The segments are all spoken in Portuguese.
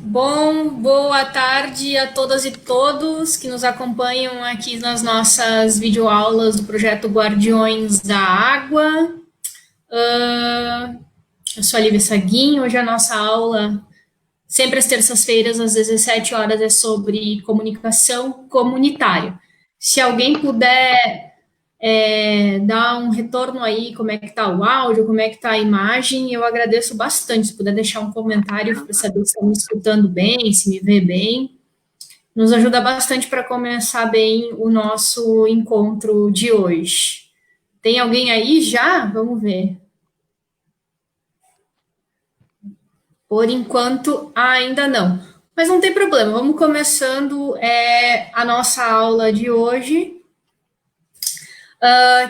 Bom, boa tarde a todas e todos que nos acompanham aqui nas nossas videoaulas do projeto Guardiões da Água. Eu sou a Lívia Saguin. Hoje a nossa aula, sempre às terças-feiras, às 17 horas, é sobre comunicação comunitária. Se alguém puder dar um retorno aí, como é que está o áudio, como é que está a imagem, eu agradeço bastante. Se puder deixar um comentário para saber se está me escutando bem, se me vê bem. Nos ajuda bastante para começar bem o nosso encontro de hoje. Tem alguém aí já? Vamos ver. Por enquanto, ainda não. Mas não tem problema, vamos começando a nossa aula de hoje,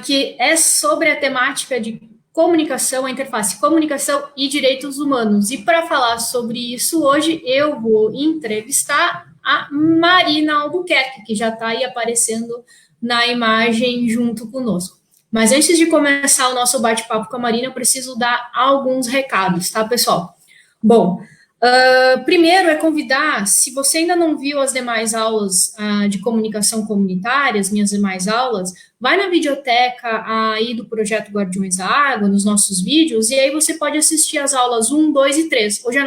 que é sobre a temática de comunicação, a interface comunicação e direitos humanos. E para falar sobre isso hoje, eu vou entrevistar a Marina Albuquerque, que já está aí aparecendo na imagem junto conosco. Mas antes de começar o nosso bate-papo com a Marina, eu preciso dar alguns recados, tá, pessoal? Bom, primeiro é convidar, se você ainda não viu as demais aulas de comunicação comunitária, as minhas demais aulas, vai na videoteca aí do Projeto Guardiões da Água, nos nossos vídeos, e aí você pode assistir as aulas 1, 2 e 3. Hoje é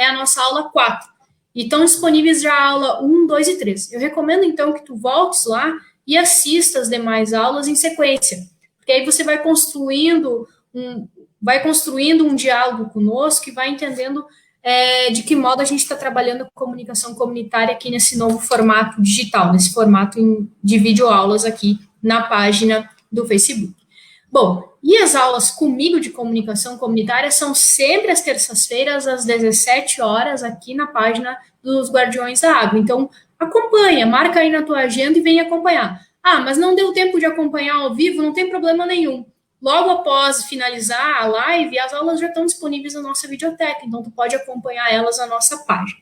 a nossa aula 4. E estão disponíveis já a aula 1, 2 e 3. Eu recomendo, então, que tu voltes lá e assista as demais aulas em sequência. Porque aí você vai construindo um diálogo conosco e vai entendendo de que modo a gente está trabalhando a comunicação comunitária aqui nesse novo formato digital, nesse formato de videoaulas aqui na página do Facebook. Bom, e as aulas comigo de comunicação comunitária são sempre às terças-feiras, às 17 horas, aqui na página dos Guardiões da Água. Então, acompanha, marca aí na tua agenda e vem acompanhar. Ah, mas não deu tempo de acompanhar ao vivo, não tem problema nenhum. Logo após finalizar a live, as aulas já estão disponíveis na nossa videoteca, então tu pode acompanhar elas na nossa página.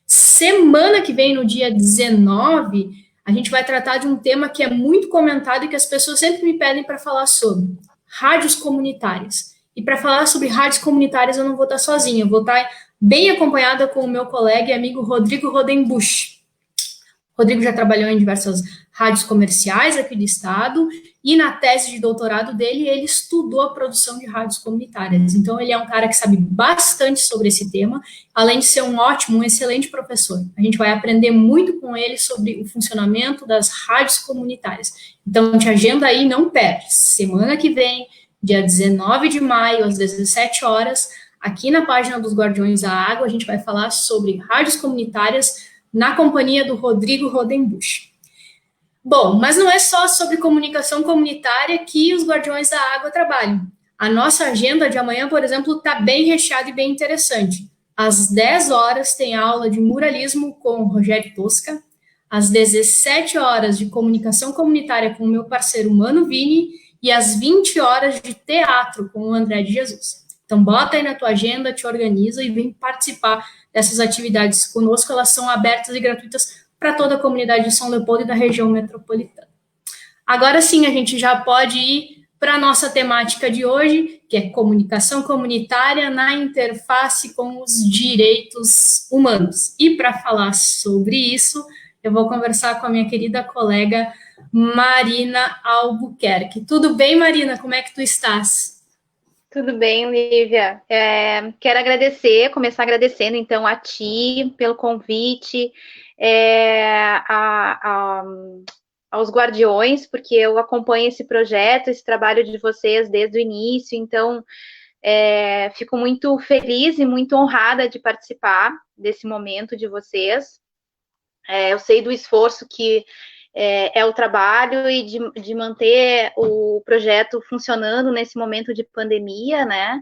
Semana que vem, no dia 19, a gente vai tratar de um tema que é muito comentado e que as pessoas sempre me pedem para falar sobre: rádios comunitárias. E para falar sobre rádios comunitárias, eu não vou estar sozinha, eu vou estar bem acompanhada com o meu colega e amigo Rodrigo Rodenbusch. Rodrigo já trabalhou em diversas rádios comerciais aqui do estado e na tese de doutorado dele, ele estudou a produção de rádios comunitárias. Então, ele é um cara que sabe bastante sobre esse tema, além de ser um ótimo, um excelente professor. A gente vai aprender muito com ele sobre o funcionamento das rádios comunitárias. Então, te agenda aí, não perde. Semana que vem, dia 19 de maio, às 17 horas, aqui na página dos Guardiões da Água, a gente vai falar sobre rádios comunitárias na companhia do Rodrigo Rodenbusch. Bom, mas não é só sobre comunicação comunitária que os Guardiões da Água trabalham. A nossa agenda de amanhã, por exemplo, está bem recheada e bem interessante. Às 10 horas tem aula de muralismo com o Rogério Tosca, às 17 horas de comunicação comunitária com o meu parceiro Mano Vini e às 20 horas de teatro com o André de Jesus. Então, bota aí na tua agenda, te organiza e vem participar dessas atividades conosco. Elas são abertas e gratuitas para toda a comunidade de São Leopoldo e da região metropolitana. Agora sim, a gente já pode ir para a nossa temática de hoje, que é comunicação comunitária na interface com os direitos humanos. E para falar sobre isso, eu vou conversar com a minha querida colega Marina Albuquerque. Tudo bem, Marina? Como é que tu estás? Tudo bem, Lívia. Quero agradecer, começar agradecendo então a ti pelo convite, aos Guardiões, porque eu acompanho esse projeto, esse trabalho de vocês desde o início, então fico muito feliz e muito honrada de participar desse momento de vocês. Eu sei do esforço que é o trabalho e de manter o projeto funcionando nesse momento de pandemia, né?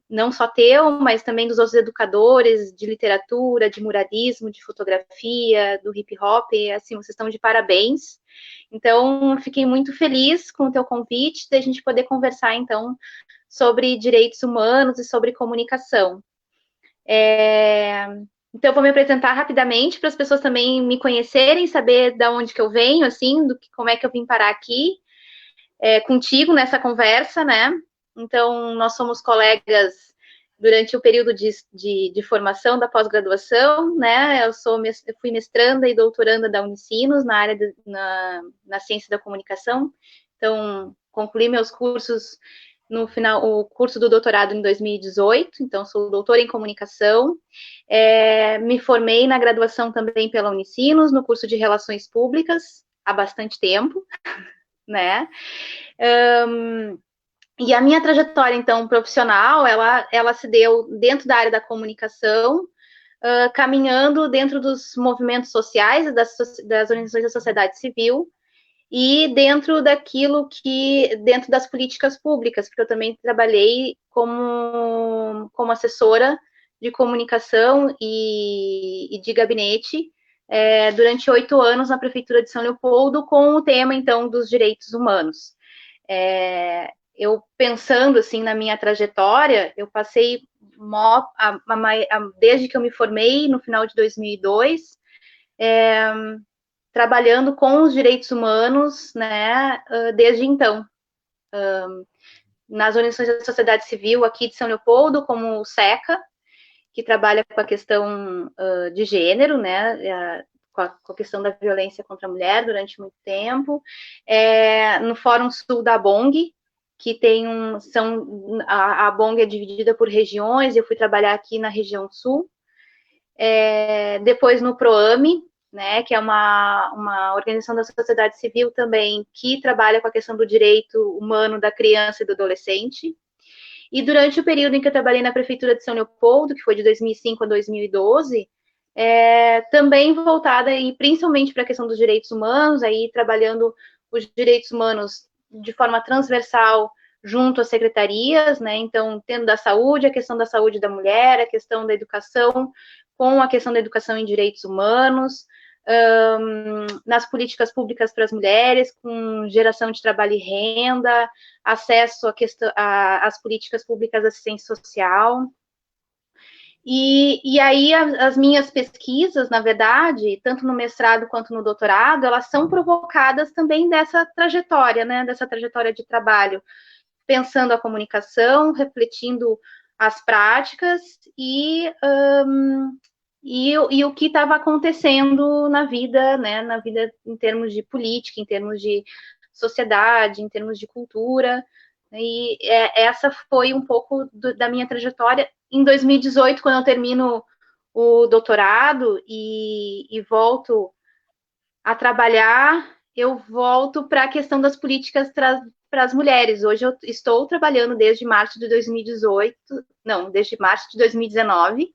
Não só teu, mas também dos outros educadores de literatura, de muralismo, de fotografia, do hip hop, assim, vocês estão de parabéns. Então, fiquei muito feliz com o teu convite, da gente poder conversar, então, sobre direitos humanos e sobre comunicação. Então, eu vou me apresentar rapidamente para as pessoas também me conhecerem, saber de onde que eu venho, assim, como é que eu vim parar aqui contigo nessa conversa, né? Então, nós somos colegas durante o período de formação da pós-graduação, né? Eu fui mestranda e doutoranda da Unicinos na área na ciência da comunicação. Então, concluí meus cursos no final, o curso do doutorado em 2018, então sou doutora em comunicação. Me formei na graduação também pela Unicinos, no curso de Relações Públicas, há bastante tempo, né? E a minha trajetória, então, profissional, ela se deu dentro da área da comunicação, caminhando dentro dos movimentos sociais, das organizações da sociedade civil, e dentro dentro das políticas públicas, porque eu também trabalhei como assessora de comunicação e de gabinete durante 8 anos na Prefeitura de São Leopoldo, com o tema, então, dos direitos humanos. Eu pensando, assim, na minha trajetória, eu passei, desde que eu me formei, no final de 2002, trabalhando com os direitos humanos, né, desde então. Nas organizações da sociedade civil aqui de São Leopoldo, como o SECA, que trabalha com a questão de gênero, né, com a questão da violência contra a mulher durante muito tempo, no Fórum Sul da BONG, que tem a BONG é dividida por regiões, eu fui trabalhar aqui na região sul, depois no PROAME, né, que é uma organização da sociedade civil também, que trabalha com a questão do direito humano da criança e do adolescente. E durante o período em que eu trabalhei na Prefeitura de São Leopoldo, que foi de 2005 a 2012, também voltada aí, principalmente para a questão dos direitos humanos, aí trabalhando os direitos humanos de forma transversal junto às secretarias, né? Então, tendo da saúde, a questão da saúde da mulher, a questão da educação, com a questão da educação em direitos humanos, nas políticas públicas para as mulheres, com geração de trabalho e renda, acesso às políticas públicas de assistência social. E aí as minhas pesquisas, na verdade, tanto no mestrado quanto no doutorado, elas são provocadas também dessa trajetória, né, dessa trajetória de trabalho, pensando a comunicação, refletindo as práticas e o que estava acontecendo na vida, né, na vida em termos de política, em termos de sociedade, em termos de cultura. E essa foi um pouco da minha trajetória. Em 2018, quando eu termino o doutorado e volto a trabalhar, eu volto para a questão das políticas para as mulheres. Hoje eu estou trabalhando desde março de 2018, não, desde março de 2019.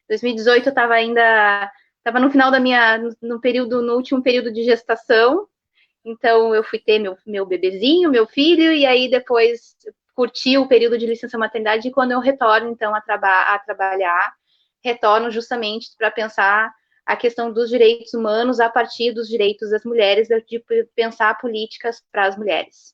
2018 eu estava no final no último período de gestação. Então, eu fui ter meu bebezinho, meu filho, e aí depois curti o período de licença maternidade, e quando eu retorno, então, a trabalhar, retorno justamente para pensar a questão dos direitos humanos a partir dos direitos das mulheres, de pensar políticas para as mulheres.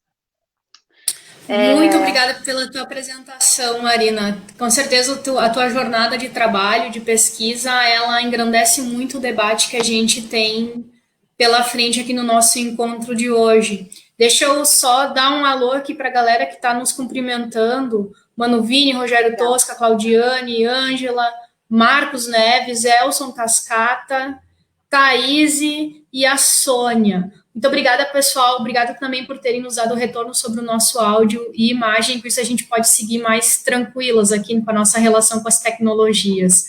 Muito obrigada pela tua apresentação, Marina. Com certeza a tua jornada de trabalho, de pesquisa, ela engrandece muito o debate que a gente tem pela frente aqui no nosso encontro de hoje. Deixa eu só dar um alô aqui para a galera que está nos cumprimentando. Mano Vini, Rogério Tosca, Claudiane, Ângela, Marcos Neves, Elson Cascata, Thaís e a Sônia. Muito obrigada, pessoal. Obrigada também por terem nos dado o retorno sobre o nosso áudio e imagem, por isso a gente pode seguir mais tranquilas aqui com a nossa relação com as tecnologias.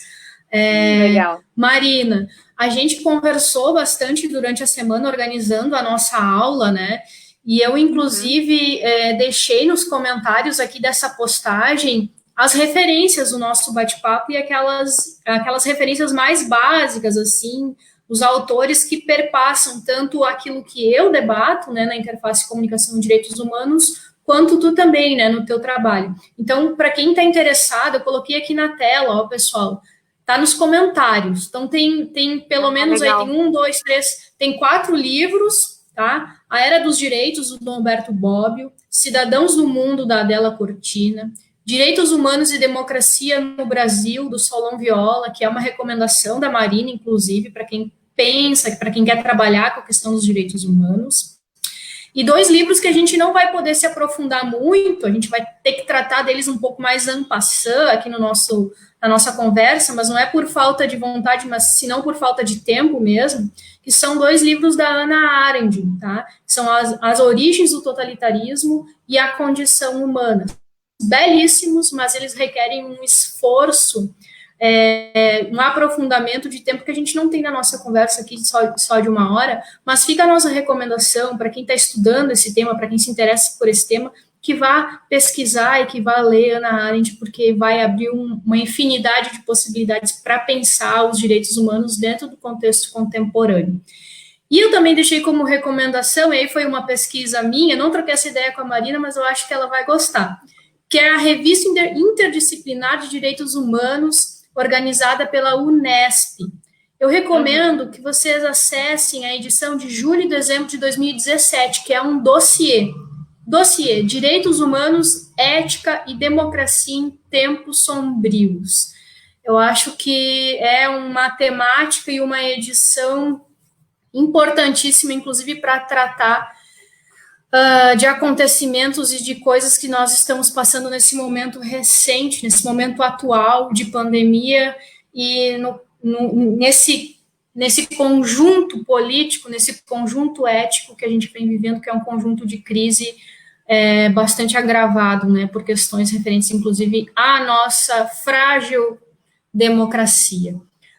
Legal. Marina, a gente conversou bastante durante a semana organizando a nossa aula, né? E eu, inclusive, deixei nos comentários aqui dessa postagem as referências do nosso bate-papo e aquelas referências mais básicas, assim, os autores que perpassam tanto aquilo que eu debato, né, na interface comunicação e direitos humanos, quanto tu também, né, no teu trabalho. Então, para quem está interessado, eu coloquei aqui na tela, ó, pessoal, tá nos comentários. Então, tem pelo menos legal. Aí, tem 1, 2, 3, tem 4 livros, tá? A Era dos Direitos, do Dom Humberto Bobbio, Cidadãos do Mundo, da Adela Cortina, Direitos Humanos e Democracia no Brasil, do Solon Viola, que é uma recomendação da Marina, inclusive, para quem pensa, para quem quer trabalhar com a questão dos direitos humanos. E 2 livros que a gente não vai poder se aprofundar muito, a gente vai ter que tratar deles um pouco mais en passant aqui na nossa conversa, mas não é por falta de vontade, mas senão por falta de tempo mesmo, que são 2 livros da Hannah Arendt, tá? São as Origens do Totalitarismo e A Condição Humana. Belíssimos, mas eles requerem um esforço, um aprofundamento de tempo que a gente não tem na nossa conversa aqui só de 1 hora, mas fica a nossa recomendação para quem está estudando esse tema, para quem se interessa por esse tema, que vá pesquisar e que vá ler Hannah Arendt, porque vai abrir uma infinidade de possibilidades para pensar os direitos humanos dentro do contexto contemporâneo. E eu também deixei como recomendação, e aí foi uma pesquisa minha, não troquei essa ideia com a Marina, mas eu acho que ela vai gostar, que é a Revista Interdisciplinar de Direitos Humanos, organizada pela Unesp. Eu recomendo que vocês acessem a edição de julho e dezembro de 2017, que é um dossiê. Dossiê, Direitos Humanos, Ética e Democracia em Tempos Sombrios. Eu acho que é uma temática e uma edição importantíssima, inclusive para tratar de acontecimentos e de coisas que nós estamos passando nesse momento recente, nesse momento atual de pandemia e nesse conjunto político, nesse conjunto ético que a gente vem vivendo, que é um conjunto de crise bastante agravado, né, por questões referentes, inclusive, à nossa frágil democracia.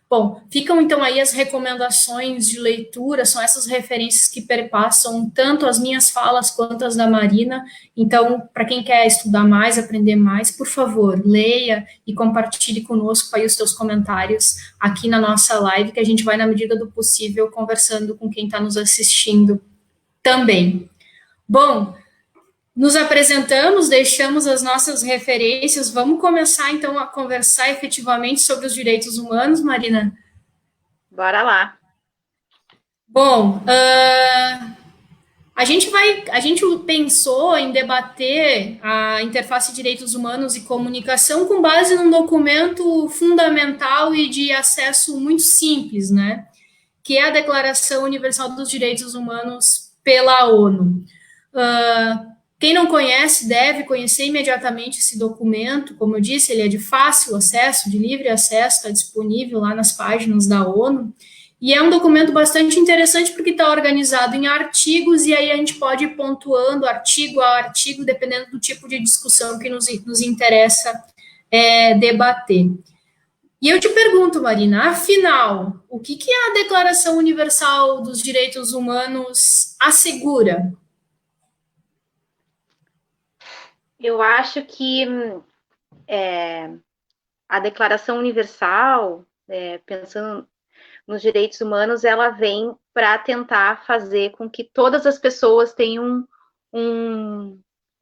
Bom, ficam então aí as recomendações de leitura, são essas referências que perpassam tanto as minhas falas quanto as da Marina. Então, para quem quer estudar mais, aprender mais, por favor, leia e compartilhe conosco aí os seus comentários aqui na nossa live, que a gente vai, na medida do possível, conversando com quem está nos assistindo também. Bom, nos apresentamos, deixamos as nossas referências, vamos começar então a conversar efetivamente sobre os direitos humanos, Marina? Bora lá. Bom, a gente pensou em debater a interface direitos humanos e comunicação com base num documento fundamental e de acesso muito simples, né? Que é a Declaração Universal dos Direitos Humanos pela ONU. Quem não conhece deve conhecer imediatamente esse documento. Como eu disse, ele é de fácil acesso, de livre acesso, está disponível lá nas páginas da ONU. E é um documento bastante interessante porque está organizado em artigos e aí a gente pode ir pontuando artigo a artigo, dependendo do tipo de discussão que nos interessa debater. E eu te pergunto, Marina, afinal, o que a Declaração Universal dos Direitos Humanos assegura? Eu acho que a Declaração Universal, pensando nos direitos humanos, ela vem para tentar fazer com que todas as pessoas tenham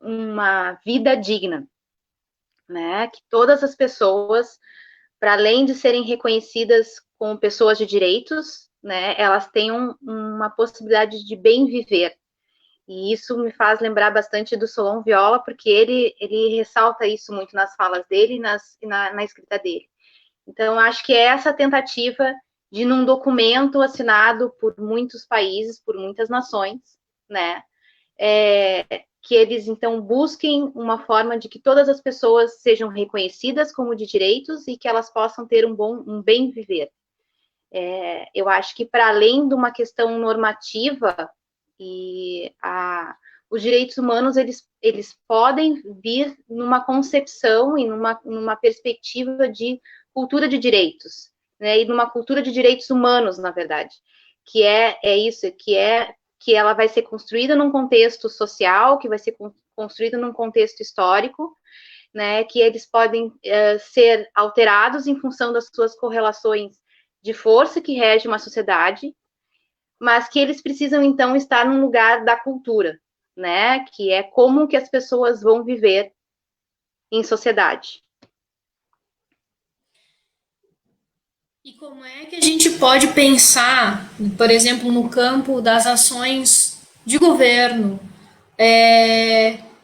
uma vida digna, né? Que todas as pessoas, para além de serem reconhecidas como pessoas de direitos, né, elas tenham uma possibilidade de bem viver. E isso me faz lembrar bastante do Solon Viola, porque ele ressalta isso muito nas falas dele e na escrita dele. Então, acho que é essa tentativa de, num documento assinado por muitos países, por muitas nações, né, que eles, então, busquem uma forma de que todas as pessoas sejam reconhecidas como de direitos e que elas possam ter um bem viver. Eu acho que, para além de uma questão normativa, os direitos humanos, eles podem vir numa concepção e numa perspectiva de cultura de direitos, né, e numa cultura de direitos humanos, na verdade, que isso, que ela vai ser construída num contexto social, que vai ser construída num contexto histórico, né, que eles podem ser alterados em função das suas correlações de força que rege uma sociedade, mas que eles precisam, então, estar num lugar da cultura, né, que é como que as pessoas vão viver em sociedade. E como é que a gente pode pensar, por exemplo, no campo das ações de governo,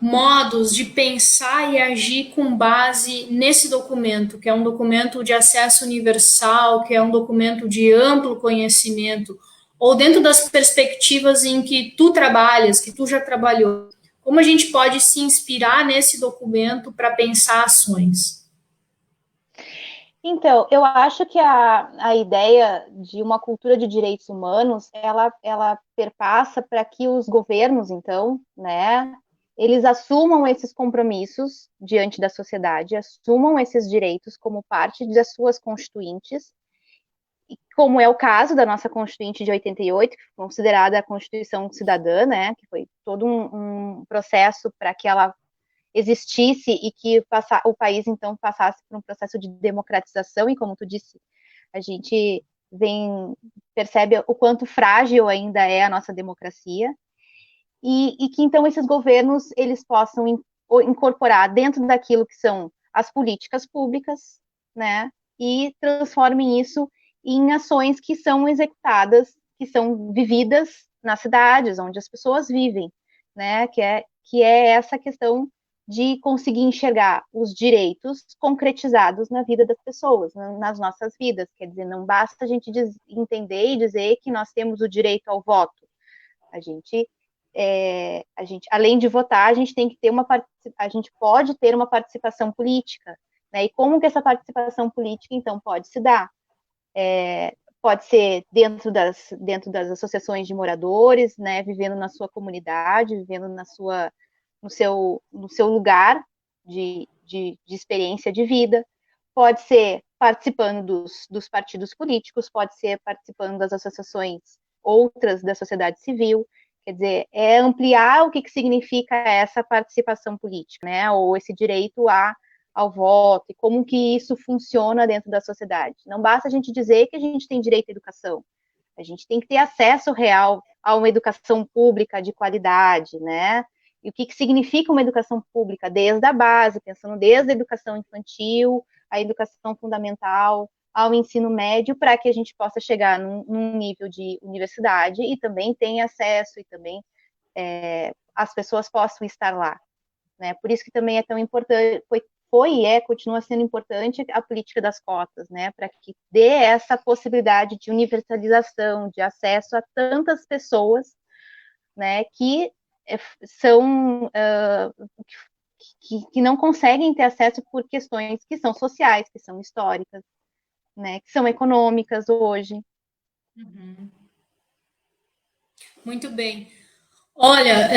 modos de pensar e agir com base nesse documento, que é um documento de acesso universal, que é um documento de amplo conhecimento, ou dentro das perspectivas em que tu trabalhas, que tu já trabalhou, como a gente pode se inspirar nesse documento para pensar ações? Então, eu acho que a ideia de uma cultura de direitos humanos, ela perpassa para que os governos, então, né, eles assumam esses compromissos diante da sociedade, assumam esses direitos como parte das suas constituintes, como é o caso da nossa Constituinte de 88, que foi considerada a Constituição Cidadã, né, que foi todo um processo para que ela existisse e que o país, então, passasse por um processo de democratização, e como tu disse, a gente percebe o quanto frágil ainda é a nossa democracia, e que, então, esses governos, eles possam incorporar dentro daquilo que são as políticas públicas, né, e transformem isso em ações que são executadas, que são vividas nas cidades, onde as pessoas vivem, né, que é essa questão de conseguir enxergar os direitos concretizados na vida das pessoas, nas nossas vidas. Quer dizer, não basta a gente entender e dizer que nós temos o direito ao voto. Além de votar, a gente tem que ter a gente pode ter uma participação política, né? E como que essa participação política, então, pode se dar? Pode ser dentro das associações de moradores, né? Vivendo na sua comunidade, vivendo no seu lugar de experiência de vida. Pode ser participando dos partidos políticos, pode ser participando das associações outras da sociedade civil. Quer dizer, é ampliar o que significa essa participação política, né? Ou esse direito ao voto, e como que isso funciona dentro da sociedade. Não basta a gente dizer que a gente tem direito à educação. A gente tem que ter acesso real a uma educação pública de qualidade, né? E o que significa uma educação pública? Desde a base, pensando desde a educação infantil, a educação fundamental, ao ensino médio, para que a gente possa chegar num nível de universidade e também tenha acesso, e também as pessoas possam estar lá, né? Por isso que também é tão importante, continua sendo importante a política das cotas, né? Para que dê essa possibilidade de universalização, de acesso a tantas pessoas, né? Que são que não conseguem ter acesso por questões que são sociais, que são históricas, né? Que são econômicas hoje. Uhum. Muito bem. Olha,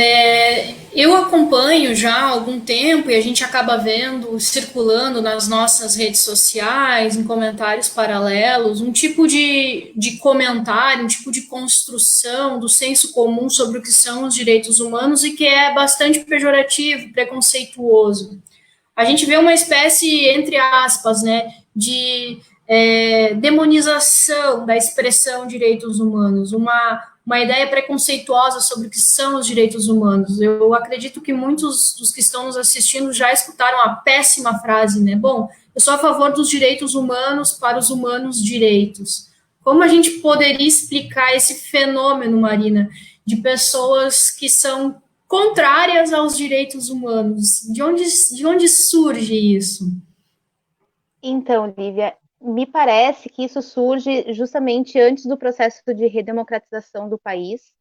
eu acompanho já há algum tempo e a gente acaba vendo, circulando nas nossas redes sociais, em comentários paralelos, um tipo de comentário, um tipo de construção do senso comum sobre o que são os direitos humanos e que é bastante pejorativo, preconceituoso. A gente vê uma espécie, entre aspas, né, de demonização da expressão direitos humanos, uma ideia preconceituosa sobre o que são os direitos humanos. Eu acredito que muitos dos que estão nos assistindo já escutaram a péssima frase, né? Bom, eu sou a favor dos direitos humanos para os humanos direitos. Como a gente poderia explicar esse fenômeno, Marina, de pessoas que são contrárias aos direitos humanos? De onde surge isso? Então, Lívia, me parece que isso surge justamente antes do processo de redemocratização do país,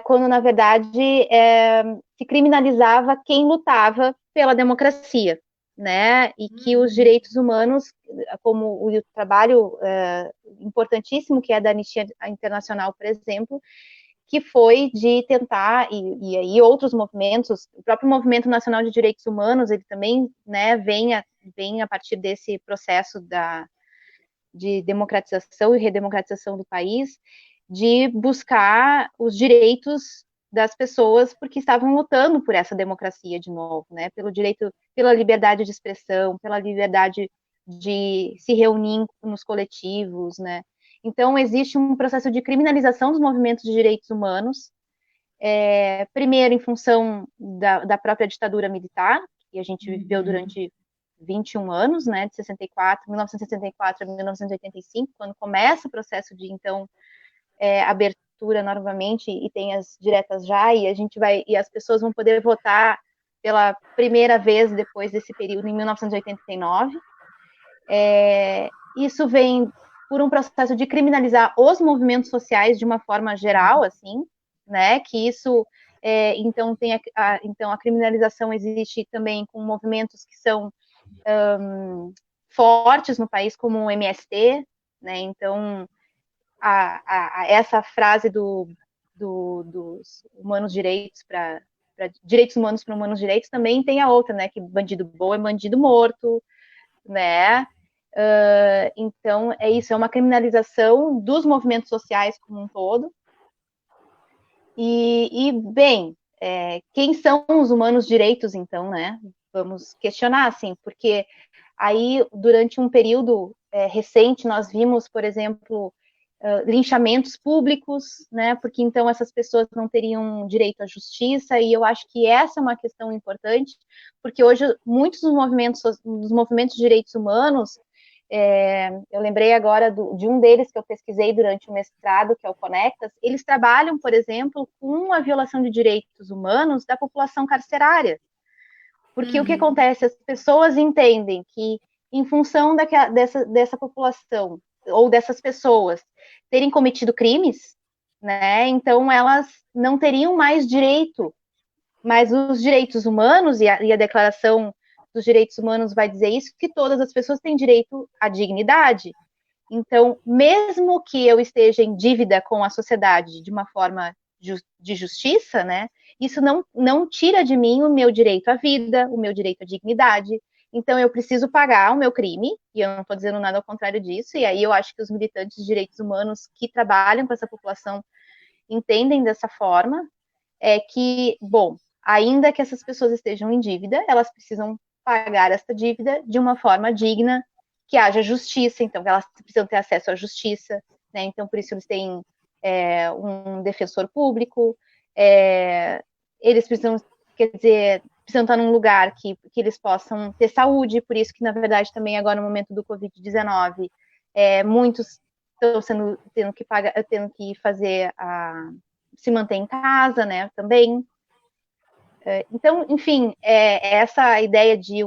quando, na verdade, se criminalizava quem lutava pela democracia, né? E que os direitos humanos, como o trabalho importantíssimo que é da Anistia Internacional, por exemplo, que foi de tentar, e aí outros movimentos, o próprio Movimento Nacional de Direitos Humanos, ele também, né, vem a partir desse processo de democratização e redemocratização do país, de buscar os direitos das pessoas, porque estavam lutando por essa democracia de novo, né, pelo direito, pela liberdade de expressão, pela liberdade de se reunir nos coletivos, né. Então, existe um processo de criminalização dos movimentos de direitos humanos, primeiro em função da própria ditadura militar, que a gente viveu durante 21 anos, né, de 1964 a 1985, quando começa o processo de, então, abertura novamente, e tem as diretas já, e as pessoas vão poder votar pela primeira vez depois desse período, em 1989. Isso vem por um processo de criminalizar os movimentos sociais de uma forma geral, assim, né? Que isso, então, então a criminalização existe também com movimentos que são fortes no país, como o MST, né? Então, essa frase dos humanos direitos para direitos humanos para humanos direitos também tem a outra, né? Que bandido bom é bandido morto, né? Então, é isso, é uma criminalização dos movimentos sociais como um todo. Bem, quem são os humanos direitos, então, né? Vamos questionar, assim, porque aí, durante um período recente, nós vimos, por exemplo, linchamentos públicos, né? Porque então essas pessoas não teriam direito à justiça, e eu acho que essa é uma questão importante, porque hoje muitos dos movimentos de direitos humanos, eu lembrei agora de um deles que eu pesquisei durante o mestrado, que é o Conectas, eles trabalham, por exemplo, com a violação de direitos humanos da população carcerária. Porque o que acontece? As pessoas entendem que, em função dessa população, ou dessas pessoas, terem cometido crimes, né? Então elas não teriam mais direito, mas os direitos humanos, e a Declaração dos Direitos Humanos vai dizer isso, que todas as pessoas têm direito à dignidade. Então, mesmo que eu esteja em dívida com a sociedade de uma forma de justiça, né? Isso não tira de mim o meu direito à vida, o meu direito à dignidade. Então, eu preciso pagar o meu crime, e eu não estou dizendo nada ao contrário disso, e aí eu acho que os militantes de direitos humanos que trabalham com essa população entendem dessa forma, que, bom, ainda que essas pessoas estejam em dívida, elas precisam pagar essa dívida de uma forma digna, que haja justiça, então elas precisam ter acesso à justiça, né? Então, por isso eles têm um defensor público, eles precisam, quer dizer, precisam estar num lugar que eles possam ter saúde, por isso que, na verdade, também agora no momento do Covid-19, muitos estão tendo que fazer se manter em casa, né, também. Então, enfim, essa ideia de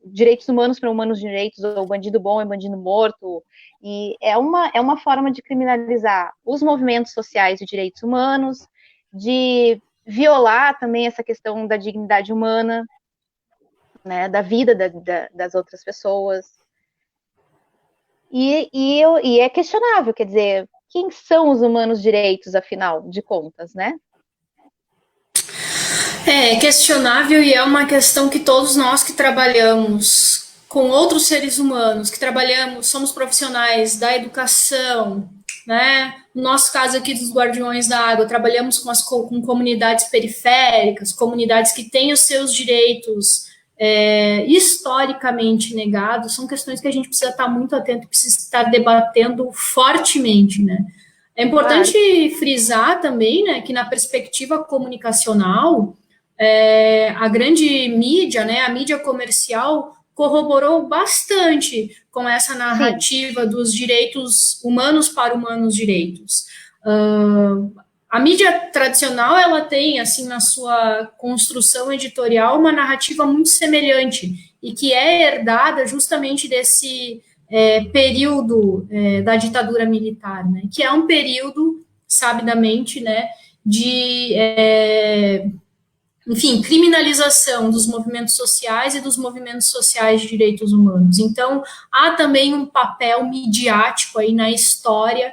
direitos humanos para humanos direitos, ou bandido bom é bandido morto, e é uma forma de criminalizar os movimentos sociais de direitos humanos, de violar também essa questão da dignidade humana, né, da vida das outras pessoas. E é questionável, quer dizer, quem são os humanos direitos, afinal de contas, né? É questionável e é uma questão que todos nós que trabalhamos com outros seres humanos, que trabalhamos, somos profissionais da educação, né? No nosso caso aqui dos Guardiões da Água, trabalhamos com comunidades periféricas, comunidades que têm os seus direitos historicamente negados, são questões que a gente precisa estar muito atento, precisa estar debatendo fortemente, né? É importante frisar também, né, que na perspectiva comunicacional, a grande mídia, né, a mídia comercial, corroborou bastante com essa narrativa dos direitos humanos para humanos direitos. A mídia tradicional, ela tem, assim, na sua construção editorial, uma narrativa muito semelhante e que é herdada justamente desse período da ditadura militar, né, que é um período, sabidamente, né, de enfim, criminalização dos movimentos sociais e dos movimentos sociais de direitos humanos. Então, há também um papel midiático aí na história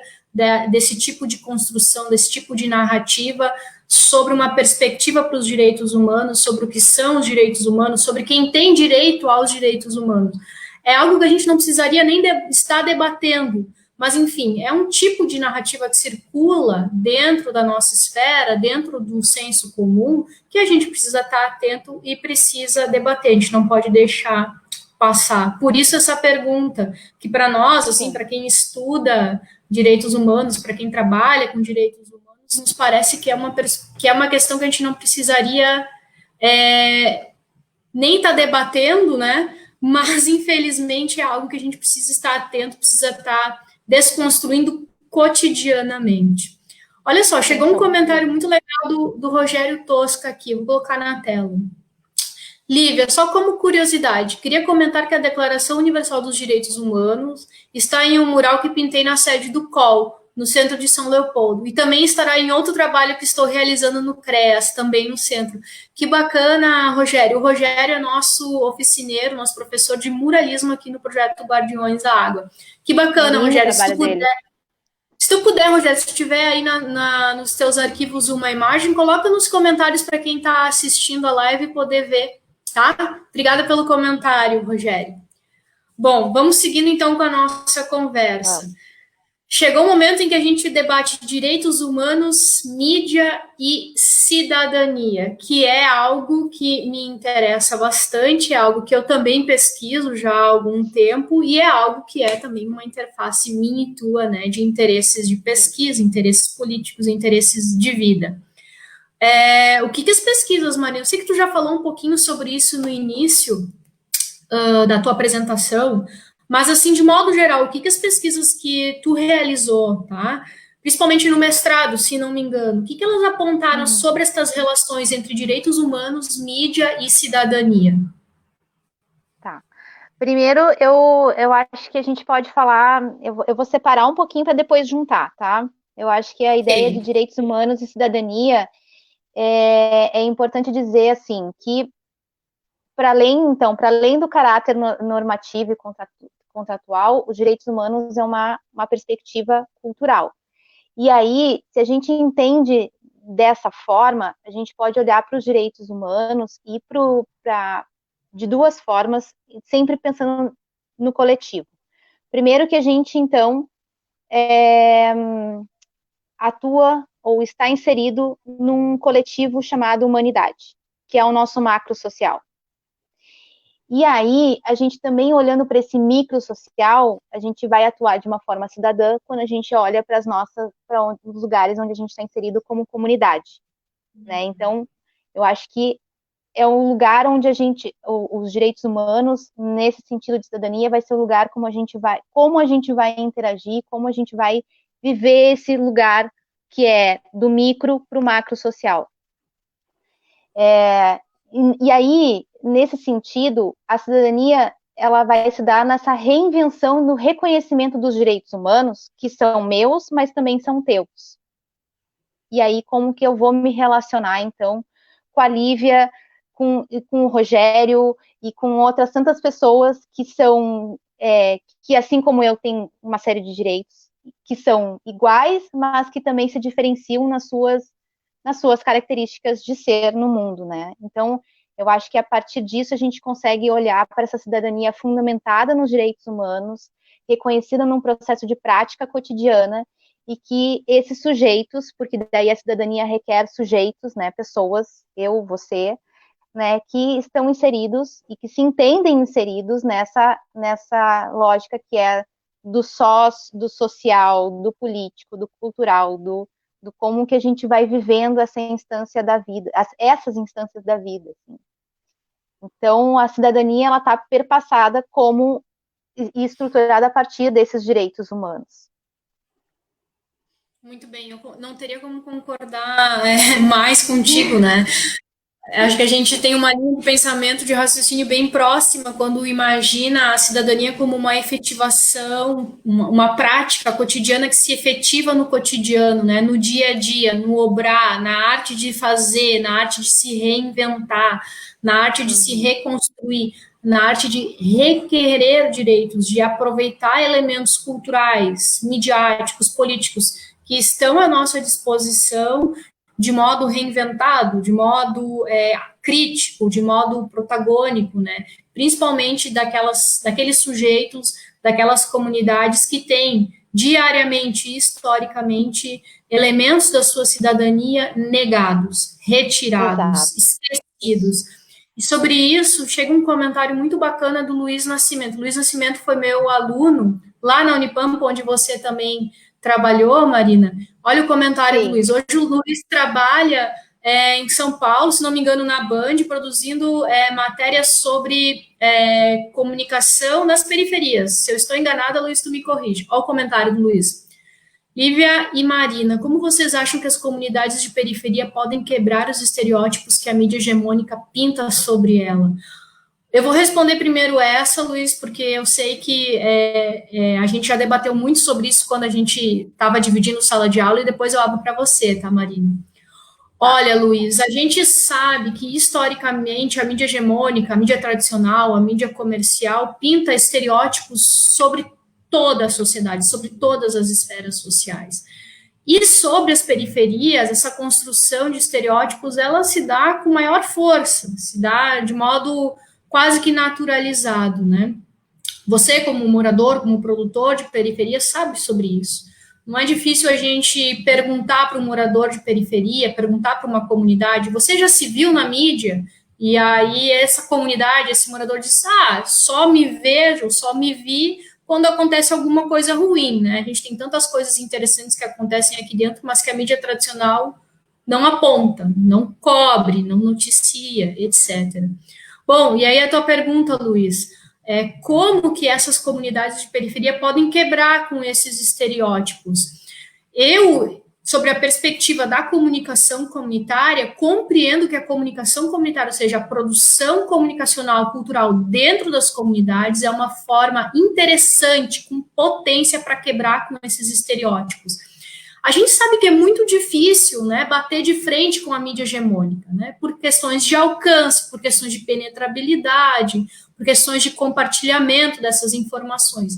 desse tipo de construção, desse tipo de narrativa sobre uma perspectiva para os direitos humanos, sobre o que são os direitos humanos, sobre quem tem direito aos direitos humanos. É algo que a gente não precisaria nem estar debatendo, mas, enfim, é um tipo de narrativa que circula dentro da nossa esfera, dentro do senso comum, que a gente precisa estar atento e precisa debater. A gente não pode deixar passar. Por isso essa pergunta, que para nós, assim, para quem estuda direitos humanos, para quem trabalha com direitos humanos, nos parece que é uma questão que a gente não precisaria nem estar debatendo, né? Mas, infelizmente, é algo que a gente precisa estar atento, precisa estar desconstruindo cotidianamente. Olha só, chegou um comentário muito legal do Rogério Tosca aqui, vou colocar na tela. Lívia, só como curiosidade, queria comentar que a Declaração Universal dos Direitos Humanos está em um mural que pintei na sede do COL, no centro de São Leopoldo, e também estará em outro trabalho que estou realizando no CREAS, também no centro. Que bacana, Rogério. O Rogério é nosso oficineiro, nosso professor de muralismo aqui no projeto Guardiões da Água. Que bacana, Lindo o Rogério. trabalho dele. Se tu puder, Rogério, se tiver aí nos teus arquivos uma imagem, coloca nos comentários para quem está assistindo a live poder ver, tá? Obrigada pelo comentário, Rogério. Bom, vamos seguindo então com a nossa conversa. Chegou o momento em que a gente debate direitos humanos, mídia e cidadania, que é algo que me interessa bastante, é algo que eu também pesquiso já há algum tempo e é algo que é também uma interface minha e tua, né, de interesses de pesquisa, interesses políticos, interesses de vida. O que as pesquisas, Maria? Eu sei que tu já falou um pouquinho sobre isso no início da tua apresentação, mas, assim, de modo geral, o que as pesquisas que tu realizou, tá? Principalmente no mestrado, se não me engano, o que elas apontaram sobre estas relações entre direitos humanos, mídia e cidadania? Tá. Primeiro, eu acho que a gente pode falar, eu vou separar um pouquinho para depois juntar, tá? Eu acho que a ideia de direitos humanos e cidadania é importante dizer, assim, que para além do caráter normativo e contratual, os direitos humanos é uma perspectiva cultural. E aí, se a gente entende dessa forma, a gente pode olhar para os direitos humanos e de duas formas, sempre pensando no coletivo. Primeiro que a gente, então, atua ou está inserido num coletivo chamado humanidade, que é o nosso macro social. E aí, a gente também olhando para esse micro social, a gente vai atuar de uma forma cidadã quando a gente olha para os lugares onde a gente está inserido como comunidade, né? Então, eu acho que é um lugar onde os direitos humanos, nesse sentido de cidadania, vai ser o lugar como a gente vai interagir, como a gente vai viver esse lugar que é do micro para o macro social. E aí, nesse sentido, a cidadania ela vai se dar nessa reinvenção no reconhecimento dos direitos humanos, que são meus, mas também são teus. E aí, como que eu vou me relacionar, então, com a Lívia, com o Rogério e com outras tantas pessoas que são, que assim como eu, têm uma série de direitos que são iguais, mas que também se diferenciam nas suas características de ser no mundo, né? Então, eu acho que a partir disso a gente consegue olhar para essa cidadania fundamentada nos direitos humanos, reconhecida num processo de prática cotidiana, e que esses sujeitos, porque daí a cidadania requer sujeitos, né, pessoas, eu, você, né, que estão inseridos e que se entendem inseridos nessa lógica que é do social, do político, do cultural, do como que a gente vai vivendo essa instância da vida, essas instâncias da vida. Assim. Então, a cidadania ela está perpassada como e estruturada a partir desses direitos humanos. Muito bem, eu não teria como concordar mais contigo, né? Acho que a gente tem uma linha de pensamento, de raciocínio bem próxima quando imagina a cidadania como uma efetivação, uma prática cotidiana que se efetiva no cotidiano, né? No dia a dia, no obrar, na arte de fazer, na arte de se reinventar, na arte de se reconstruir, na arte de requerer direitos, de aproveitar elementos culturais, midiáticos, políticos que estão à nossa disposição de modo reinventado, de modo crítico, de modo protagônico, né? Principalmente daqueles sujeitos, daquelas comunidades que têm diariamente, historicamente, elementos da sua cidadania negados, retirados, esquecidos. E sobre isso, chega um comentário muito bacana do Luiz Nascimento. Luiz Nascimento foi meu aluno lá na Unipampa, onde você também trabalhou, Marina. Olha o comentário do Luiz. Hoje o Luiz trabalha em São Paulo, se não me engano, na Band, produzindo matérias sobre comunicação nas periferias. Se eu estou enganada, Luiz, tu me corrige. Olha o comentário do Luiz. Lívia e Marina, como vocês acham que as comunidades de periferia podem quebrar os estereótipos que a mídia hegemônica pinta sobre ela? Eu vou responder primeiro essa, Luiz, porque eu sei que a gente já debateu muito sobre isso quando a gente estava dividindo sala de aula, e depois eu abro para você, tá, Marina? Olha, Luiz, a gente sabe que historicamente a mídia hegemônica, a mídia tradicional, a mídia comercial pinta estereótipos sobre toda a sociedade, sobre todas as esferas sociais. E sobre as periferias, essa construção de estereótipos, ela se dá com maior força, se dá de modo quase que naturalizado, né? Você, como morador, como produtor de periferia, sabe sobre isso. Não é difícil a gente perguntar para um morador de periferia, perguntar para uma comunidade, você já se viu na mídia? E aí essa comunidade, esse morador diz, só me vejo, só me vi quando acontece alguma coisa ruim, né? A gente tem tantas coisas interessantes que acontecem aqui dentro, mas que a mídia tradicional não aponta, não cobre, não noticia, etc. Bom, e aí a tua pergunta, Luiz, como que essas comunidades de periferia podem quebrar com esses estereótipos? Eu, sobre a perspectiva da comunicação comunitária, compreendo que a comunicação comunitária, ou seja, a produção comunicacional cultural dentro das comunidades, é uma forma interessante, com potência para quebrar com esses estereótipos. A gente sabe que é muito difícil, né, bater de frente com a mídia hegemônica, né, por questões de alcance, por questões de penetrabilidade, por questões de compartilhamento dessas informações.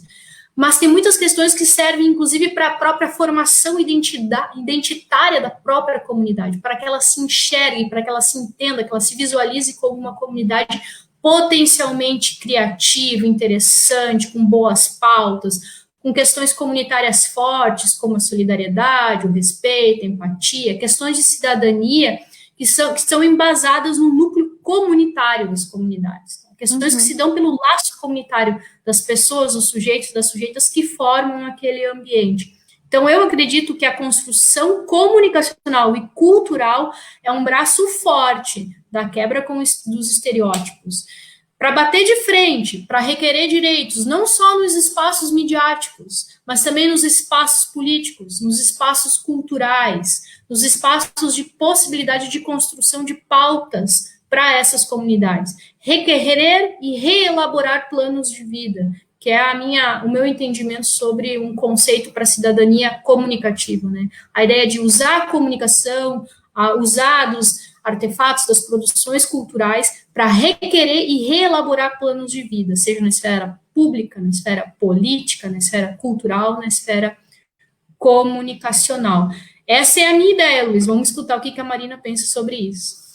Mas tem muitas questões que servem, inclusive, para a própria formação identitária da própria comunidade, para que ela se enxergue, para que ela se entenda, que ela se visualize como uma comunidade potencialmente criativa, interessante, com boas pautas, com questões comunitárias fortes, como a solidariedade, o respeito, a empatia, questões de cidadania que são embasadas no núcleo comunitário das comunidades. Questões que se dão pelo laço comunitário das pessoas, dos sujeitos, das sujeitas que formam aquele ambiente. Então, eu acredito que a construção comunicacional e cultural é um braço forte da quebra dos estereótipos, para bater de frente, para requerer direitos, não só nos espaços midiáticos, mas também nos espaços políticos, nos espaços culturais, nos espaços de possibilidade de construção de pautas para essas comunidades. Requerer e reelaborar planos de vida, que é o meu entendimento sobre um conceito para cidadania comunicativa, né? A ideia de usar a comunicação, usar dos artefatos das produções culturais para requerer e reelaborar planos de vida, seja na esfera pública, na esfera política, na esfera cultural, na esfera comunicacional. Essa é a minha ideia, Luiz. Vamos escutar o que a Marina pensa sobre isso.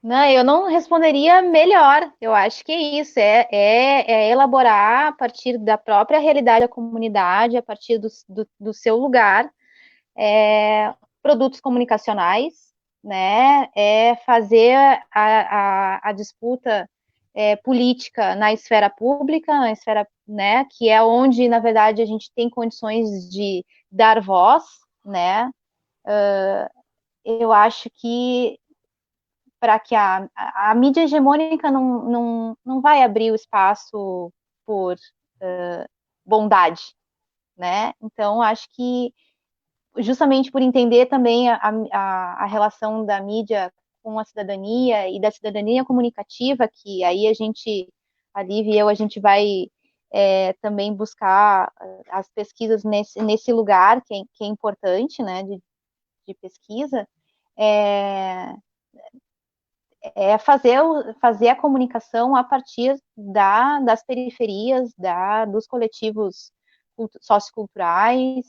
Não, eu não responderia melhor. Eu acho que é isso, é elaborar a partir da própria realidade da comunidade, a partir do seu lugar, produtos comunicacionais, né? É fazer a disputa política na esfera pública, na esfera, né? Que é onde, na verdade, a gente tem condições de dar voz, né? Eu acho que para que a mídia hegemônica não vai abrir o espaço por bondade, né? Então, acho que justamente por entender também a relação da mídia com a cidadania e da cidadania comunicativa, que aí a Liv e eu, a gente vai também buscar as pesquisas nesse lugar, que é importante, né, de pesquisa, fazer a comunicação a partir das periferias, dos coletivos socioculturais,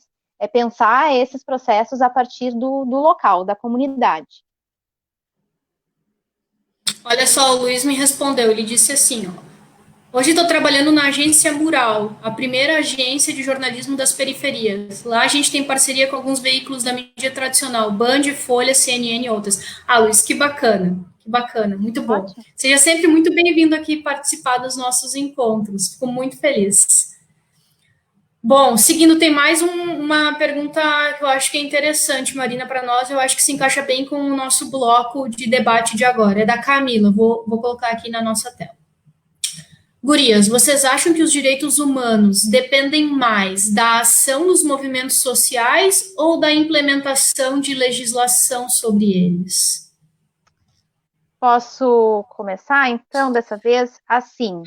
pensar esses processos a partir do local, da comunidade. Olha só, o Luiz me respondeu, ele disse assim, hoje estou trabalhando na agência Mural, a primeira agência de jornalismo das periferias. Lá a gente tem parceria com alguns veículos da mídia tradicional, Band, Folha, CNN e outras. Luiz, que bacana, muito bom. Ótimo. Seja sempre muito bem-vindo aqui participar dos nossos encontros, fico muito feliz. Bom, seguindo, tem mais uma pergunta que eu acho que é interessante, Marina, para nós, eu acho que se encaixa bem com o nosso bloco de debate de agora, é da Camila, vou colocar aqui na nossa tela. Gurias, vocês acham que os direitos humanos dependem mais da ação dos movimentos sociais ou da implementação de legislação sobre eles? Posso começar, então, dessa vez? Assim,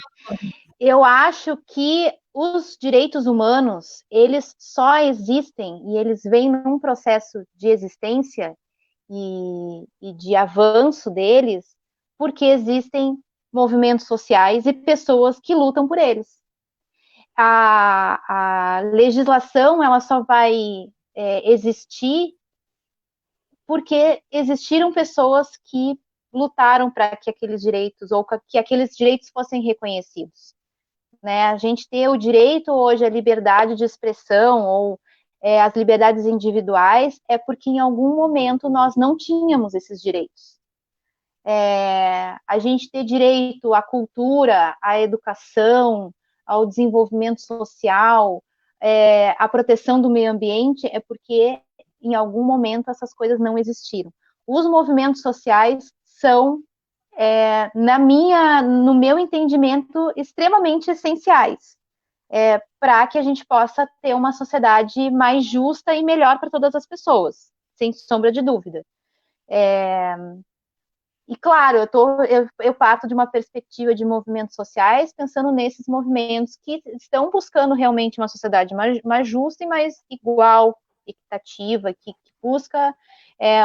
eu acho que os direitos humanos, eles só existem e eles vêm num processo de existência e de avanço deles porque existem movimentos sociais e pessoas que lutam por eles. A legislação, ela só vai existir porque existiram pessoas que lutaram para que aqueles direitos, ou que aqueles direitos fossem reconhecidos. Né? A gente ter o direito hoje à liberdade de expressão, ou as liberdades individuais, é porque em algum momento nós não tínhamos esses direitos. A gente ter direito à cultura, à educação, ao desenvolvimento social, à proteção do meio ambiente, é porque em algum momento essas coisas não existiram. Os movimentos sociais são, no meu entendimento, extremamente essenciais para que a gente possa ter uma sociedade mais justa e melhor para todas as pessoas, sem sombra de dúvida. E claro, eu parto de uma perspectiva de movimentos sociais, pensando nesses movimentos que estão buscando realmente uma sociedade mais justa e mais igual, equitativa, que busca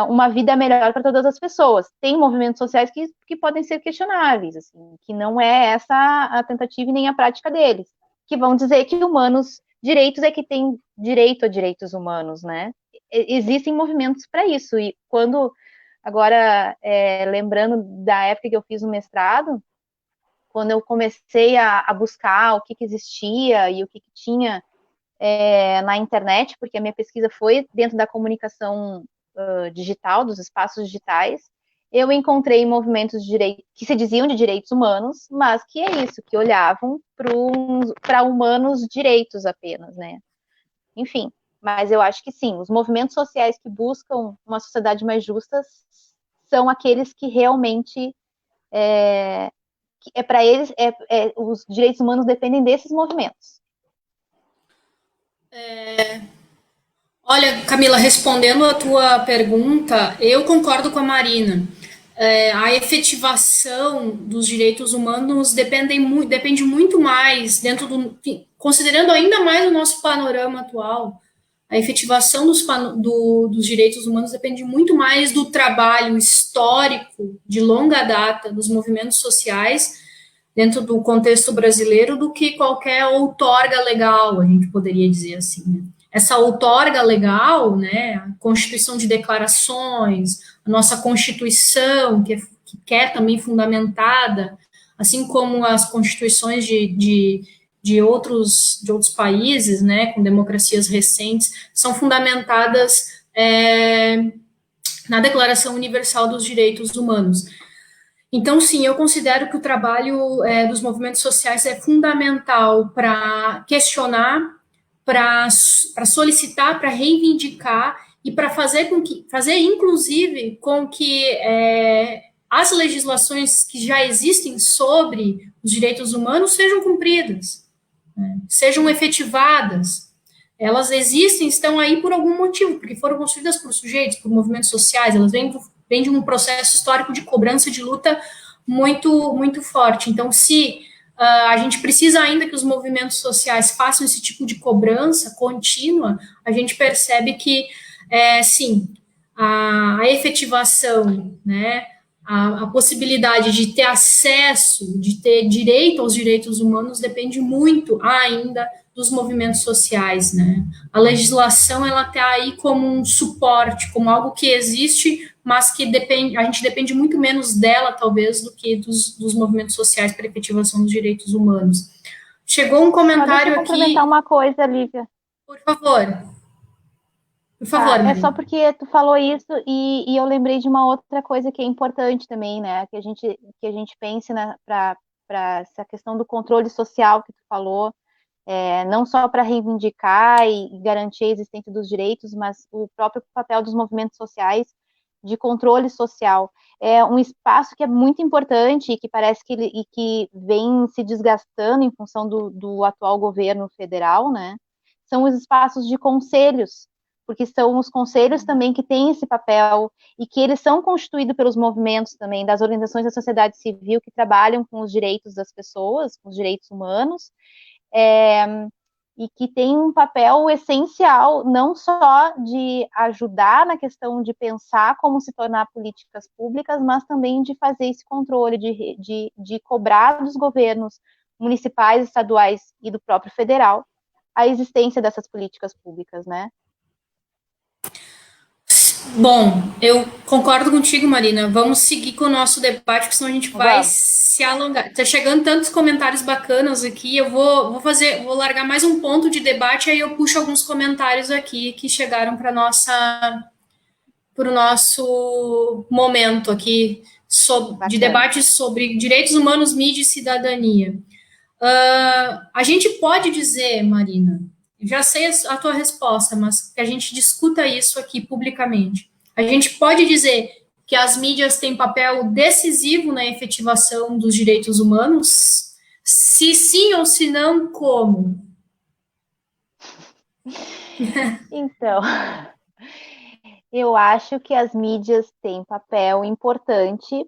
uma vida melhor para todas as pessoas. Tem movimentos sociais que podem ser questionáveis, assim, que não é essa a tentativa e nem a prática deles, que vão dizer que direitos é que tem direito a direitos humanos, né? Existem movimentos para isso, e quando agora, lembrando da época que eu fiz o mestrado, quando eu comecei a buscar o que existia e o que tinha na internet, porque a minha pesquisa foi dentro da comunicação digital, dos espaços digitais, eu encontrei movimentos de que se diziam de direitos humanos, mas que é isso, que olhavam para humanos direitos apenas, né? Enfim, mas eu acho que sim, os movimentos sociais que buscam uma sociedade mais justa são aqueles que realmente para eles os direitos humanos dependem desses movimentos. Olha, Camila, respondendo a tua pergunta, eu concordo com a Marina. A efetivação dos direitos humanos depende muito mais dentro do, considerando ainda mais o nosso panorama atual. A efetivação dos direitos humanos depende muito mais do trabalho histórico de longa data dos movimentos sociais dentro do contexto brasileiro do que qualquer outorga legal, a gente poderia dizer assim. Né? Essa outorga legal, né, a Constituição de Declarações, a nossa Constituição, que é também fundamentada, assim como as constituições de outros países, né, com democracias recentes, são fundamentadas na Declaração Universal dos Direitos Humanos. Então, sim, eu considero que o trabalho dos movimentos sociais é fundamental para questionar, para solicitar, para reivindicar e para fazer inclusive, com que as legislações que já existem sobre os direitos humanos sejam cumpridas, né, sejam efetivadas. Elas existem, estão aí por algum motivo, porque foram construídas por sujeitos, por movimentos sociais, elas vem de um processo histórico de cobrança, de luta muito forte. Então, se a gente precisa ainda que os movimentos sociais façam esse tipo de cobrança contínua, a gente percebe que, sim, a efetivação, né, a possibilidade de ter acesso, de ter direito aos direitos humanos depende muito ainda dos movimentos sociais, né? A legislação ela está aí como um suporte, como algo que existe, mas que a gente depende muito menos dela, talvez, do que dos movimentos sociais para efetivação dos direitos humanos. Chegou um comentário aqui. Deixa eu complementar uma coisa, Lívia. Por favor. Por favor, É só porque tu falou isso e eu lembrei de uma outra coisa que é importante também, né? Que a gente pense para essa questão do controle social que tu falou, não só para reivindicar e garantir a existência dos direitos, mas o próprio papel dos movimentos sociais de controle social. É um espaço que é muito importante e que parece que vem se desgastando em função do atual governo federal, né? São os espaços de conselhos, porque são os conselhos também que têm esse papel e que eles são constituídos pelos movimentos também, das organizações da sociedade civil que trabalham com os direitos das pessoas, com os direitos humanos, e que tem um papel essencial, não só de ajudar na questão de pensar como se tornar políticas públicas, mas também de fazer esse controle, de cobrar dos governos municipais, estaduais e do próprio federal a existência dessas políticas públicas, né? Bom, eu concordo contigo, Marina. Vamos seguir com o nosso debate, porque senão a gente vai se alongar. Tá chegando tantos comentários bacanas aqui. Eu vou largar mais um ponto de debate, aí eu puxo alguns comentários aqui que chegaram para o nosso momento aqui de debate sobre direitos humanos, mídia e cidadania. A gente pode dizer, Marina, já sei a tua resposta, mas que a gente discuta isso aqui publicamente. A gente pode dizer que as mídias têm papel decisivo na efetivação dos direitos humanos? Se sim ou se não, como? Então, eu acho que as mídias têm papel importante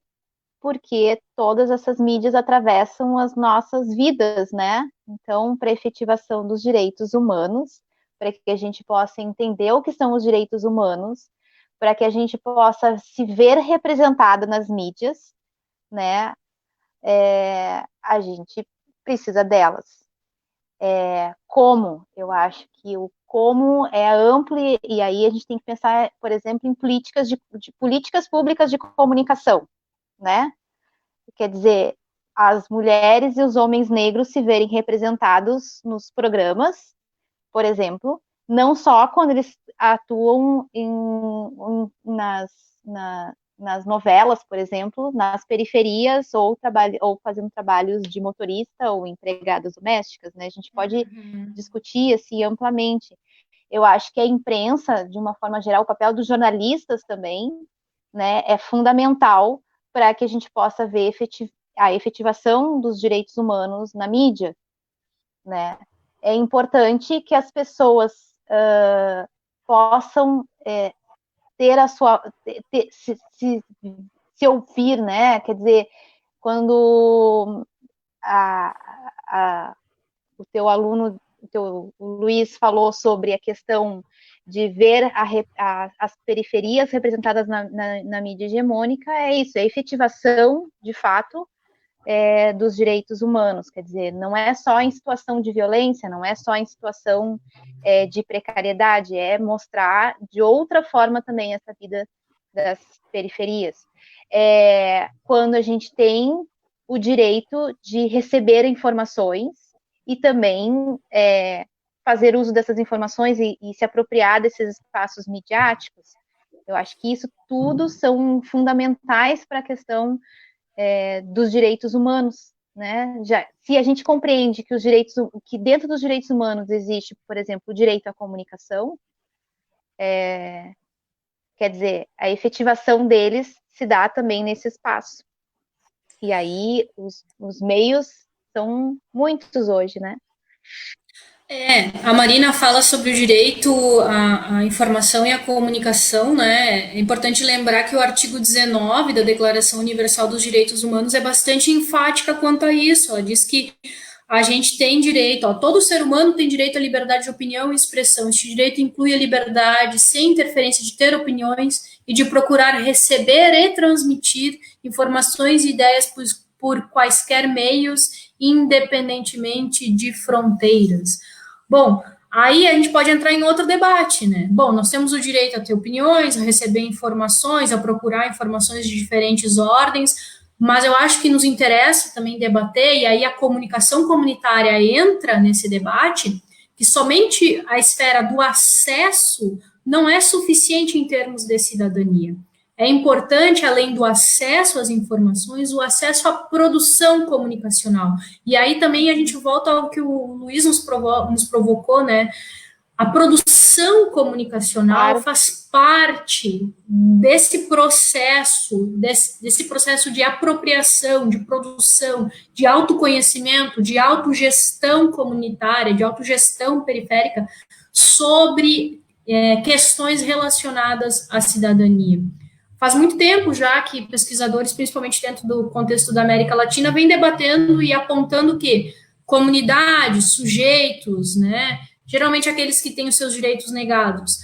porque todas essas mídias atravessam as nossas vidas, né? Então, para a efetivação dos direitos humanos, para que a gente possa entender o que são os direitos humanos, para que a gente possa se ver representada nas mídias, né? A gente precisa delas. Como? Eu acho que o como é amplo, e aí a gente tem que pensar, por exemplo, em políticas de políticas públicas de comunicação, né? Quer dizer, as mulheres e os homens negros se verem representados nos programas, por exemplo, não só quando eles atuam nas novelas, por exemplo, nas periferias ou fazendo trabalhos de motorista ou empregadas domésticas, né? A gente pode discutir assim amplamente. Eu acho que a imprensa, de uma forma geral, o papel dos jornalistas também, né, é fundamental para que a gente possa ver a efetivação dos direitos humanos na mídia, né? É importante que as pessoas possam ter a sua se ouvir, né? Quer dizer, quando o teu aluno, o Luiz falou sobre a questão de ver as periferias representadas na mídia hegemônica, é isso, é a efetivação, de fato, dos direitos humanos, quer dizer, não é só em situação de violência, não é só em situação de precariedade, é mostrar de outra forma também essa vida das periferias. Quando a gente tem o direito de receber informações e também fazer uso dessas informações e se apropriar desses espaços midiáticos, eu acho que isso tudo são fundamentais para a questão dos direitos humanos, né? Se a gente compreende que dentro dos direitos humanos existe, por exemplo, o direito à comunicação, quer dizer, a efetivação deles se dá também nesse espaço. E aí os meios são muitos hoje, né? A Marina fala sobre o direito à informação e à comunicação, né? É importante lembrar que o artigo 19 da Declaração Universal dos Direitos Humanos é bastante enfática quanto a isso. Ela diz que a gente tem direito, todo ser humano tem direito à liberdade de opinião e expressão. Este direito inclui a liberdade, sem interferência, de ter opiniões e de procurar receber e transmitir informações e ideias por quaisquer meios, independentemente de fronteiras. Bom, aí a gente pode entrar em outro debate, né? Bom, nós temos o direito a ter opiniões, a receber informações, a procurar informações de diferentes ordens, mas eu acho que nos interessa também debater, e aí a comunicação comunitária entra nesse debate, que somente a esfera do acesso não é suficiente em termos de cidadania. É importante, além do acesso às informações, o acesso à produção comunicacional. E aí também a gente volta ao que o Luiz nos provocou, né? A produção comunicacional Claro. faz parte desse processo de apropriação, de produção, de autoconhecimento, de autogestão comunitária, de autogestão periférica sobre questões relacionadas à cidadania. Faz muito tempo já que pesquisadores, principalmente dentro do contexto da América Latina, vêm debatendo e apontando que comunidades, sujeitos, né, geralmente aqueles que têm os seus direitos negados,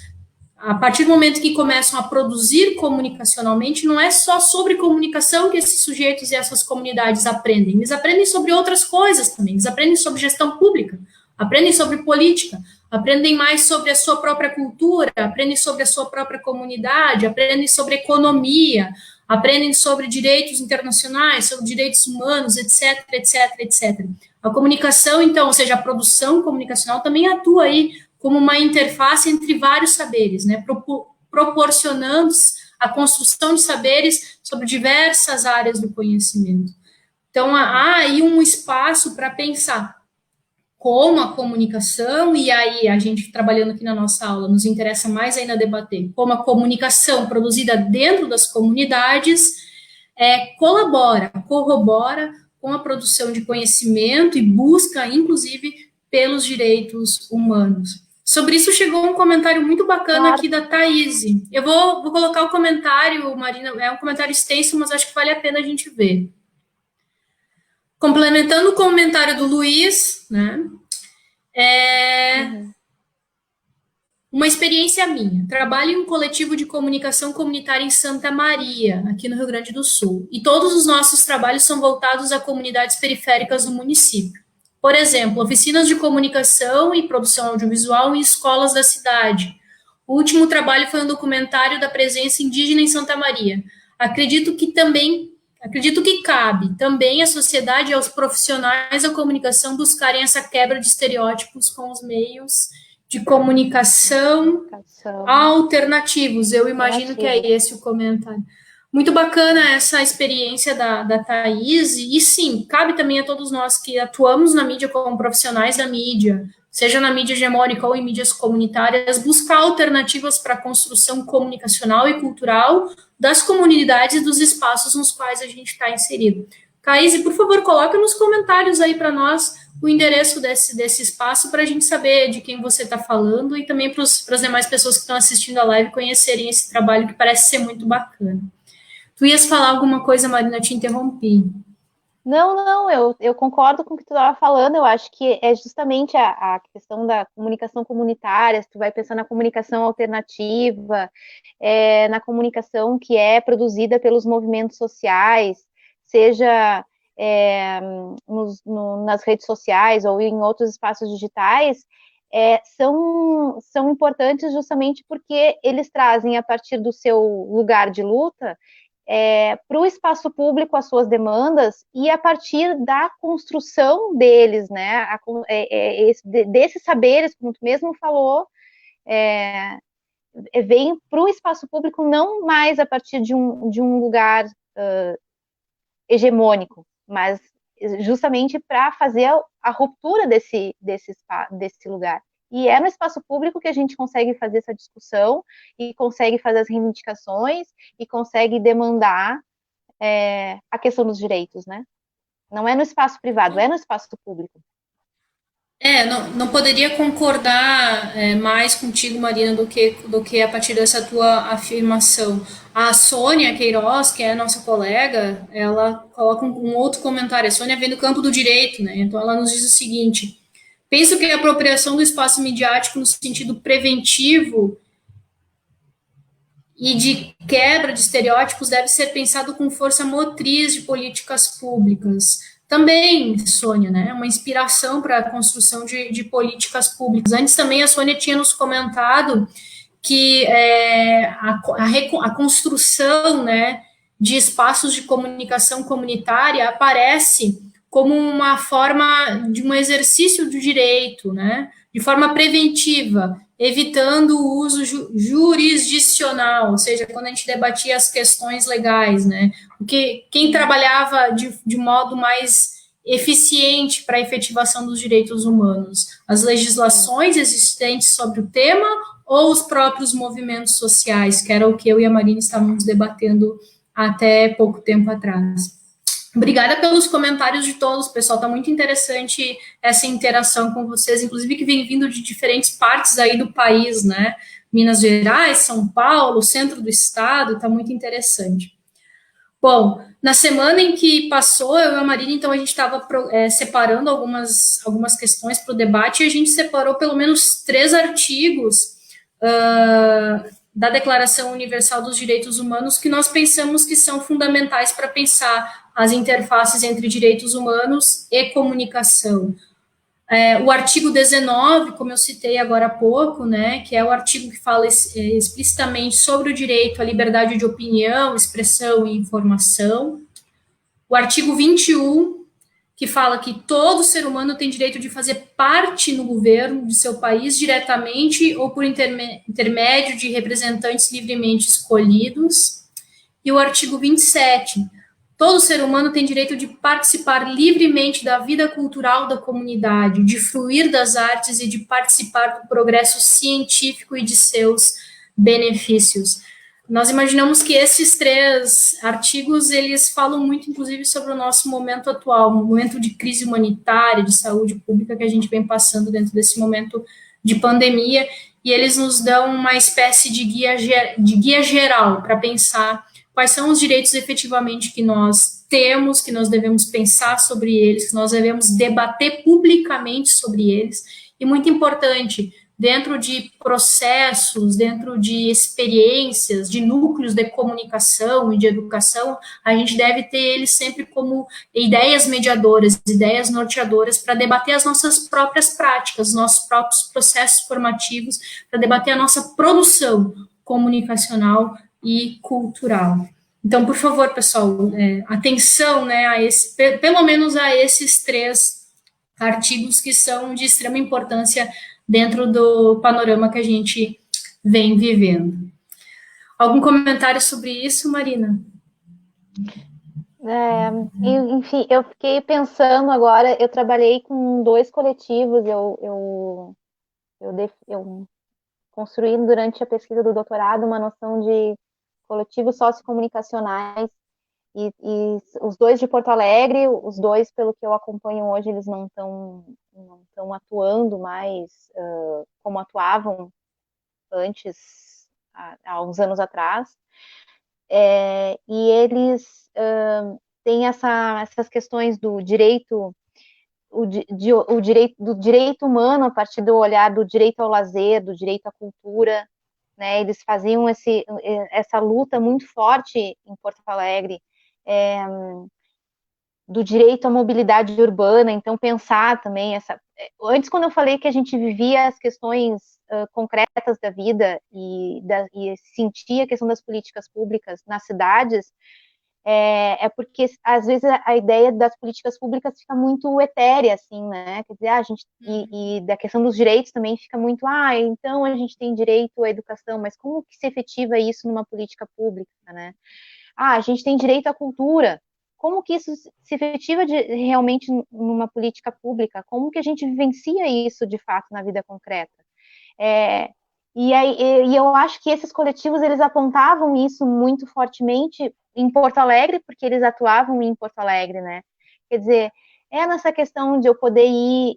a partir do momento que começam a produzir comunicacionalmente, não é só sobre comunicação que esses sujeitos e essas comunidades aprendem, eles aprendem sobre outras coisas também, eles aprendem sobre gestão pública, aprendem sobre política, aprendem mais sobre a sua própria cultura, aprendem sobre a sua própria comunidade, aprendem sobre economia, aprendem sobre direitos internacionais, sobre direitos humanos, etc, etc, etc. A comunicação, então, ou seja, a produção comunicacional também atua aí como uma interface entre vários saberes, né, proporcionando a construção de saberes sobre diversas áreas do conhecimento. Então, há aí um espaço para pensar como a comunicação, e aí a gente trabalhando aqui na nossa aula, nos interessa mais ainda debater como a comunicação produzida dentro das comunidades colabora, corrobora com a produção de conhecimento e busca, inclusive, pelos direitos humanos. Sobre isso chegou um comentário muito bacana aqui da Thaís. Eu vou colocar o comentário, Marina, é um comentário extenso, mas acho que vale a pena a gente ver. Complementando o comentário do Luiz, né? Uma experiência minha. Trabalho em um coletivo de comunicação comunitária em Santa Maria, aqui no Rio Grande do Sul. E todos os nossos trabalhos são voltados a comunidades periféricas do município. Por exemplo, oficinas de comunicação e produção audiovisual em escolas da cidade. O último trabalho foi um documentário da presença indígena em Santa Maria. Acredito que cabe também à sociedade e aos profissionais da comunicação buscarem essa quebra de estereótipos com os meios de comunicação alternativos. Eu imagino que é esse o comentário. Muito bacana essa experiência da Thaís, e sim, cabe também a todos nós que atuamos na mídia como profissionais da mídia, seja na mídia hegemônica ou em mídias comunitárias, buscar alternativas para a construção comunicacional e cultural das comunidades e dos espaços nos quais a gente está inserido. Thaís, por favor, coloca nos comentários aí para nós o endereço desse espaço para a gente saber de quem você está falando e também para as demais pessoas que estão assistindo a live conhecerem esse trabalho que parece ser muito bacana. Tu ias falar alguma coisa, Marina, eu te interrompi. Não, eu concordo com o que tu estava falando, eu acho que é justamente a questão da comunicação comunitária, se tu vai pensar na comunicação alternativa, na comunicação que é produzida pelos movimentos sociais, seja nas redes sociais ou em outros espaços digitais, são importantes justamente porque eles trazem, a partir do seu lugar de luta, para o espaço público as suas demandas e a partir da construção deles, né, desses saberes, como tu mesmo falou, vem para o espaço público não mais a partir de um lugar hegemônico, mas justamente para fazer a ruptura desse lugar. E é no espaço público que a gente consegue fazer essa discussão e consegue fazer as reivindicações e consegue demandar a questão dos direitos, né? Não é no espaço privado, é no espaço público. Não poderia concordar mais contigo, Marina, do que a partir dessa tua afirmação. A Sônia Queiroz, que é a nossa colega, ela coloca um outro comentário. A Sônia vem do campo do direito, né? Então ela nos diz o seguinte: penso que a apropriação do espaço midiático no sentido preventivo e de quebra de estereótipos deve ser pensado com força motriz de políticas públicas. Também, Sônia, né, uma inspiração para a construção de políticas públicas. Antes também a Sônia tinha nos comentado que a construção, né, de espaços de comunicação comunitária aparece como uma forma de um exercício do direito, né, de forma preventiva, evitando o uso jurisdicional, ou seja, quando a gente debatia as questões legais, né, porque quem trabalhava de modo mais eficiente para a efetivação dos direitos humanos? As legislações existentes sobre o tema ou os próprios movimentos sociais, que era o que eu e a Marina estávamos debatendo até pouco tempo atrás? Obrigada pelos comentários de todos, pessoal. Está muito interessante essa interação com vocês, inclusive que vem vindo de diferentes partes aí do país, né? Minas Gerais, São Paulo, centro do estado, está muito interessante. Bom, na semana em que passou, eu e a Marina, então, a gente estava separando algumas questões para o debate e a gente separou pelo menos 3 artigos da Declaração Universal dos Direitos Humanos que nós pensamos que são fundamentais para pensar as interfaces entre direitos humanos e comunicação. O artigo 19, como eu citei agora há pouco, né, que é o artigo que fala explicitamente sobre o direito à liberdade de opinião, expressão e informação. O artigo 21, que fala que todo ser humano tem direito de fazer parte no governo de seu país diretamente ou por intermédio de representantes livremente escolhidos. E o artigo 27, todo ser humano tem direito de participar livremente da vida cultural da comunidade, de fruir das artes e de participar do progresso científico e de seus benefícios. Nós imaginamos que esses 3 artigos, eles falam muito, inclusive, sobre o nosso momento atual, um momento de crise humanitária, de saúde pública que a gente vem passando dentro desse momento de pandemia, e eles nos dão uma espécie de guia geral para pensar quais são os direitos efetivamente que nós temos, que nós devemos pensar sobre eles, que nós devemos debater publicamente sobre eles, e muito importante, dentro de processos, dentro de experiências, de núcleos de comunicação e de educação, a gente deve ter eles sempre como ideias mediadoras, ideias norteadoras para debater as nossas próprias práticas, nossos próprios processos formativos, para debater a nossa produção comunicacional e cultural. Então, por favor, pessoal, atenção, né, pelo menos a esses 3 artigos que são de extrema importância dentro do panorama que a gente vem vivendo. Algum comentário sobre isso, Marina? Enfim, eu fiquei pensando agora, eu trabalhei com 2 coletivos, eu construí durante a pesquisa do doutorado uma noção de coletivos sociocomunicacionais, e os 2 de Porto Alegre, os 2, pelo que eu acompanho hoje, eles não estão atuando mais como atuavam antes, há uns anos atrás, e eles têm essas questões do direito, do direito humano a partir do olhar do direito ao lazer, do direito à cultura, né? Eles faziam essa luta muito forte em Porto Alegre, do direito à mobilidade urbana, então pensar também antes, quando eu falei que a gente vivia as questões concretas da vida e sentia a questão das políticas públicas nas cidades, porque às vezes a ideia das políticas públicas fica muito etérea, assim, né? Quer dizer, a gente, e da questão dos direitos também fica muito, então a gente tem direito à educação, mas como que se efetiva isso numa política pública, né? A gente tem direito à cultura, como que isso se efetiva realmente numa política pública? Como que a gente vivencia isso de fato na vida concreta? E eu acho que esses coletivos, eles apontavam isso muito fortemente em Porto Alegre, porque eles atuavam em Porto Alegre, né? Quer dizer, nessa questão de eu poder ir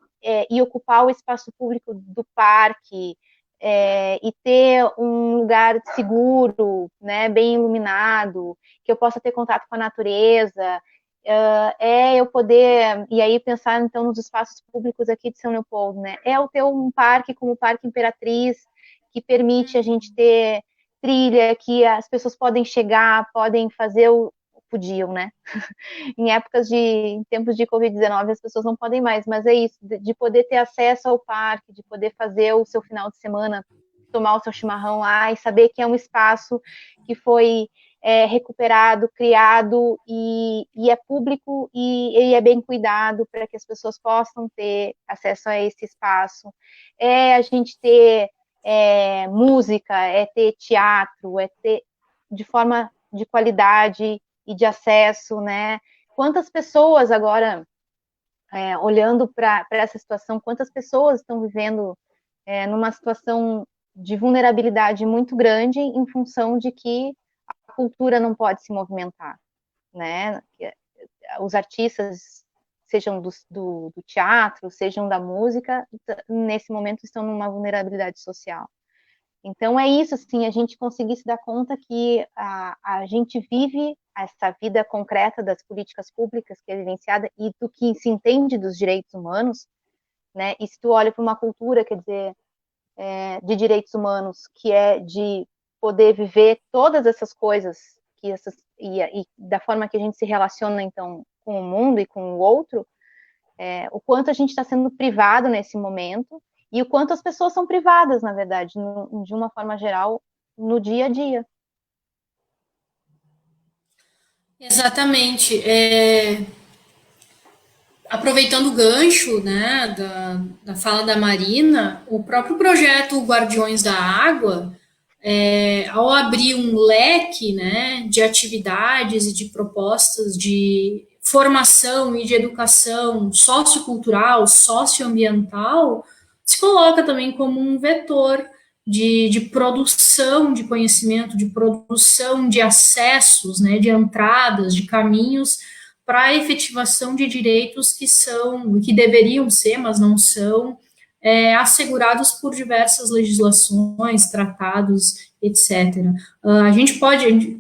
e ocupar o espaço público do parque, e ter um lugar seguro, né, bem iluminado, que eu possa ter contato com a natureza, eu poder, e aí pensar então nos espaços públicos aqui de São Leopoldo, né, eu ter um parque como o Parque Imperatriz, que permite a gente ter trilha, que as pessoas podem chegar, podem fazer podiam, né? Em tempos de Covid-19 as pessoas não podem mais, mas é isso, de poder ter acesso ao parque, de poder fazer o seu final de semana, tomar o seu chimarrão lá e saber que é um espaço que foi recuperado, criado e é público e é bem cuidado para que as pessoas possam ter acesso a esse espaço. A gente ter música, ter teatro, ter de forma de qualidade e de acesso, né? Quantas pessoas agora olhando para essa situação, quantas pessoas estão vivendo numa situação de vulnerabilidade muito grande em função de que a cultura não pode se movimentar, né? Os artistas, sejam do teatro, sejam da música, nesse momento estão numa vulnerabilidade social. Então é isso, assim, a gente conseguir se dar conta que a gente vive essa vida concreta das políticas públicas que é vivenciada e do que se entende dos direitos humanos, né? E se tu olha para uma cultura, quer dizer, de direitos humanos, que é de poder viver todas essas coisas e da forma que a gente se relaciona, então, com o mundo e com o outro, o quanto a gente está sendo privado nesse momento e o quanto as pessoas são privadas, na verdade, de uma forma geral, no dia a dia. Exatamente. Aproveitando o gancho, né, da fala da Marina, o próprio projeto Guardiões da Água, ao abrir um leque, né, de atividades e de propostas de formação e de educação sociocultural, socioambiental, se coloca também como um vetor de produção de conhecimento, de produção de acessos, né, de entradas, de caminhos para a efetivação de direitos que deveriam ser, mas não são, assegurados por diversas legislações, tratados, etc. A gente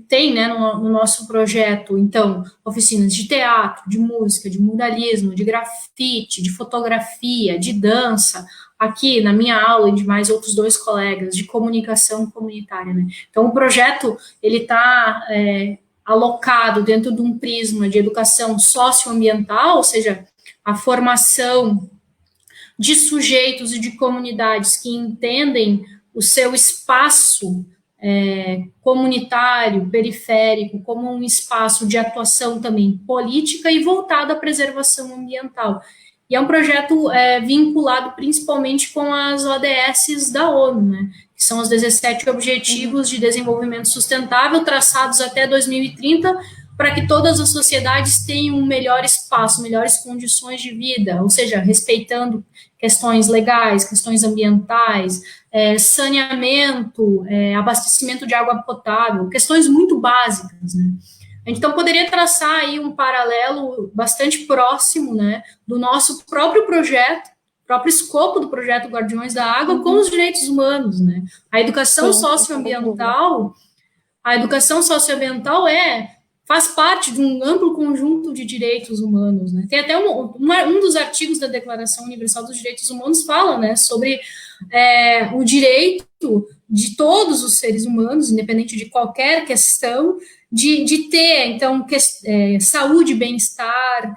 tem, né, no nosso projeto, então, oficinas de teatro, de música, de muralismo, de grafite, de fotografia, de dança, aqui na minha aula e de mais outros 2 colegas, de comunicação comunitária, né? Então, o projeto, ele está alocado dentro de um prisma de educação socioambiental, ou seja, a formação de sujeitos e de comunidades que entendem o seu espaço comunitário, periférico, como um espaço de atuação também política e voltado à preservação ambiental. E é um projeto vinculado principalmente com as ODS da ONU, né, que são os 17 Objetivos de Desenvolvimento Sustentável, traçados até 2030, para que todas as sociedades tenham um melhor espaço, melhores condições de vida, ou seja, respeitando questões legais, questões ambientais, saneamento, abastecimento de água potável, questões muito básicas, né? Então, poderia traçar aí um paralelo bastante próximo, né, do nosso próprio projeto, próprio escopo do projeto Guardiões da Água com os direitos humanos, né? A educação socioambiental, faz parte de um amplo conjunto de direitos humanos, né? Tem até um dos artigos da Declaração Universal dos Direitos Humanos fala, né, sobre o direito de todos os seres humanos, independente de qualquer questão, de ter, então, saúde, bem-estar,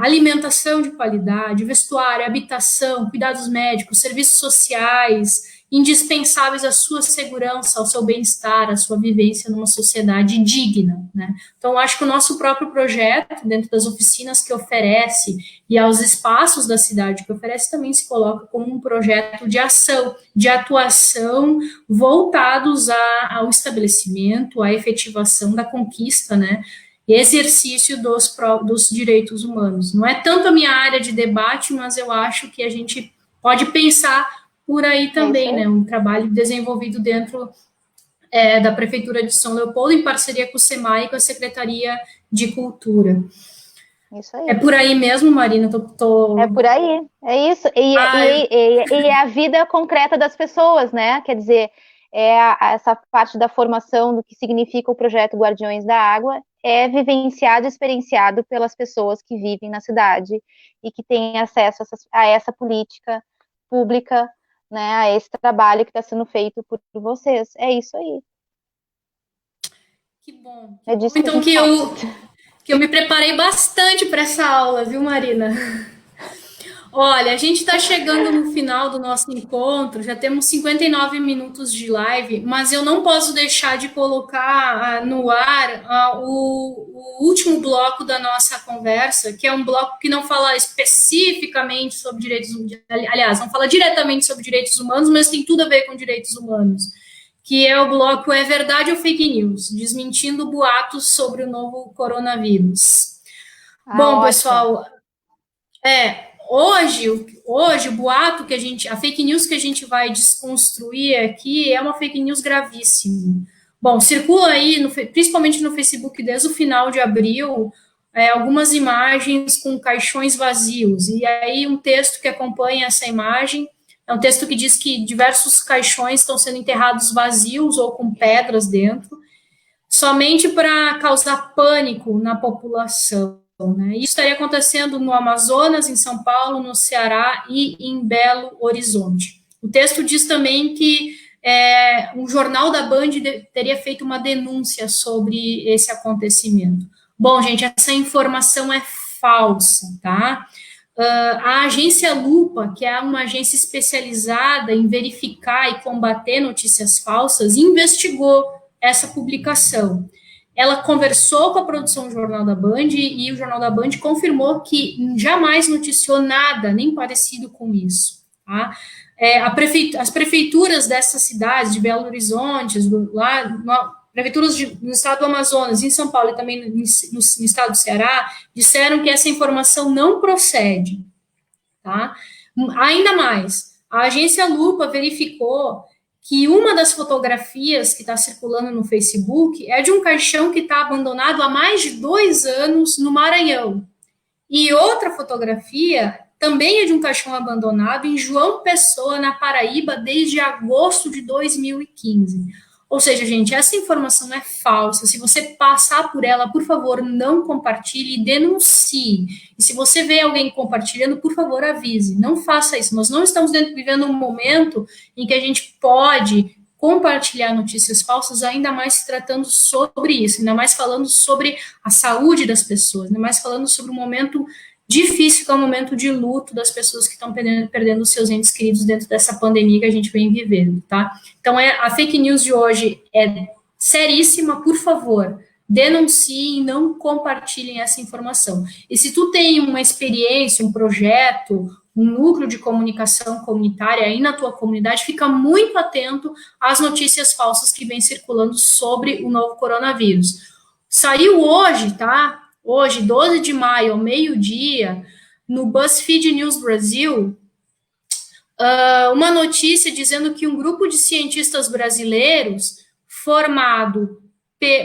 alimentação de qualidade, vestuário, habitação, cuidados médicos, serviços sociais, indispensáveis à sua segurança, ao seu bem-estar, à sua vivência numa sociedade digna, né? Então, eu acho que o nosso próprio projeto, dentro das oficinas que oferece e aos espaços da cidade que oferece, também se coloca como um projeto de ação, de atuação voltados ao estabelecimento, à efetivação da conquista, né? E exercício dos direitos humanos. Não é tanto a minha área de debate, mas eu acho que a gente pode pensar por aí também, né? Um trabalho desenvolvido dentro da Prefeitura de São Leopoldo, em parceria com o SEMAI e com a Secretaria de Cultura. Isso aí. É por aí mesmo, Marina? É por aí, é isso. E é a vida concreta das pessoas, né? Quer dizer, essa parte da formação do que significa o projeto Guardiões da Água é vivenciado e experienciado pelas pessoas que vivem na cidade e que têm acesso a essa política pública, né, a esse trabalho que está sendo feito por vocês. É isso aí. Que bom. É disso então que eu me preparei bastante para essa aula, viu, Marina? Olha, a gente está chegando no final do nosso encontro, já temos 59 minutos de live, mas eu não posso deixar de colocar no ar o último bloco da nossa conversa, que é um bloco que não fala especificamente sobre direitos humanos, aliás, não fala diretamente sobre direitos humanos, mas tem tudo a ver com direitos humanos, que é o bloco É Verdade ou Fake News? Desmentindo boatos sobre o novo coronavírus. Bom, ótimo. pessoal, Hoje o boato que a fake news que a gente vai desconstruir aqui é uma fake news gravíssima. Bom, circula aí, principalmente no Facebook, desde o final de abril, algumas imagens com caixões vazios. E aí um texto que acompanha essa imagem é um texto que diz que diversos caixões estão sendo enterrados vazios ou com pedras dentro, somente para causar pânico na população. Né? Isso estaria acontecendo no Amazonas, em São Paulo, no Ceará e em Belo Horizonte. O texto diz também que um jornal da Band teria feito uma denúncia sobre esse acontecimento. Bom, gente, essa informação é falsa, tá? A agência Lupa, que é uma agência especializada em verificar e combater notícias falsas, investigou essa publicação. Ela conversou com a produção do Jornal da Band e o Jornal da Band confirmou que jamais noticiou nada, nem parecido com isso. Tá? As prefeituras dessas cidades, de Belo Horizonte, prefeituras no estado do Amazonas, em São Paulo e também no estado do Ceará, disseram que essa informação não procede. Tá? Ainda mais, a agência Lupa verificou que uma das fotografias que está circulando no Facebook é de um caixão que está abandonado há mais de 2 anos no Maranhão. E outra fotografia também é de um caixão abandonado em João Pessoa, na Paraíba, desde agosto de 2015. Ou seja, gente, essa informação é falsa. Se você passar por ela, por favor, não compartilhe e denuncie. E se você vê alguém compartilhando, por favor, avise. Não faça isso. Nós não estamos vivendo um momento em que a gente pode compartilhar notícias falsas, ainda mais se tratando sobre isso, ainda mais falando sobre a saúde das pessoas, ainda mais falando sobre um momento difícil, que é o momento de luto das pessoas que estão perdendo seus entes queridos dentro dessa pandemia que a gente vem vivendo, tá? Então, a fake news de hoje é seríssima, por favor, denunciem e não compartilhem essa informação. E se tu tem uma experiência, um projeto, um núcleo de comunicação comunitária aí na tua comunidade, fica muito atento às notícias falsas que vêm circulando sobre o novo coronavírus. Saiu hoje, tá? Hoje, 12 de maio, ao meio-dia, no BuzzFeed News Brasil, uma notícia dizendo que um grupo de cientistas brasileiros, formado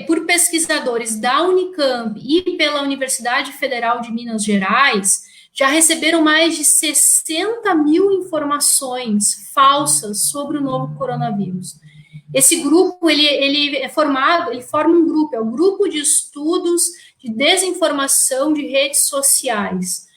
por pesquisadores da Unicamp e pela Universidade Federal de Minas Gerais, já receberam mais de 60 mil informações falsas sobre o novo coronavírus. Esse grupo, ele é formado, ele forma um grupo, é o Grupo de Estudos de Desinformação de Redes Sociais.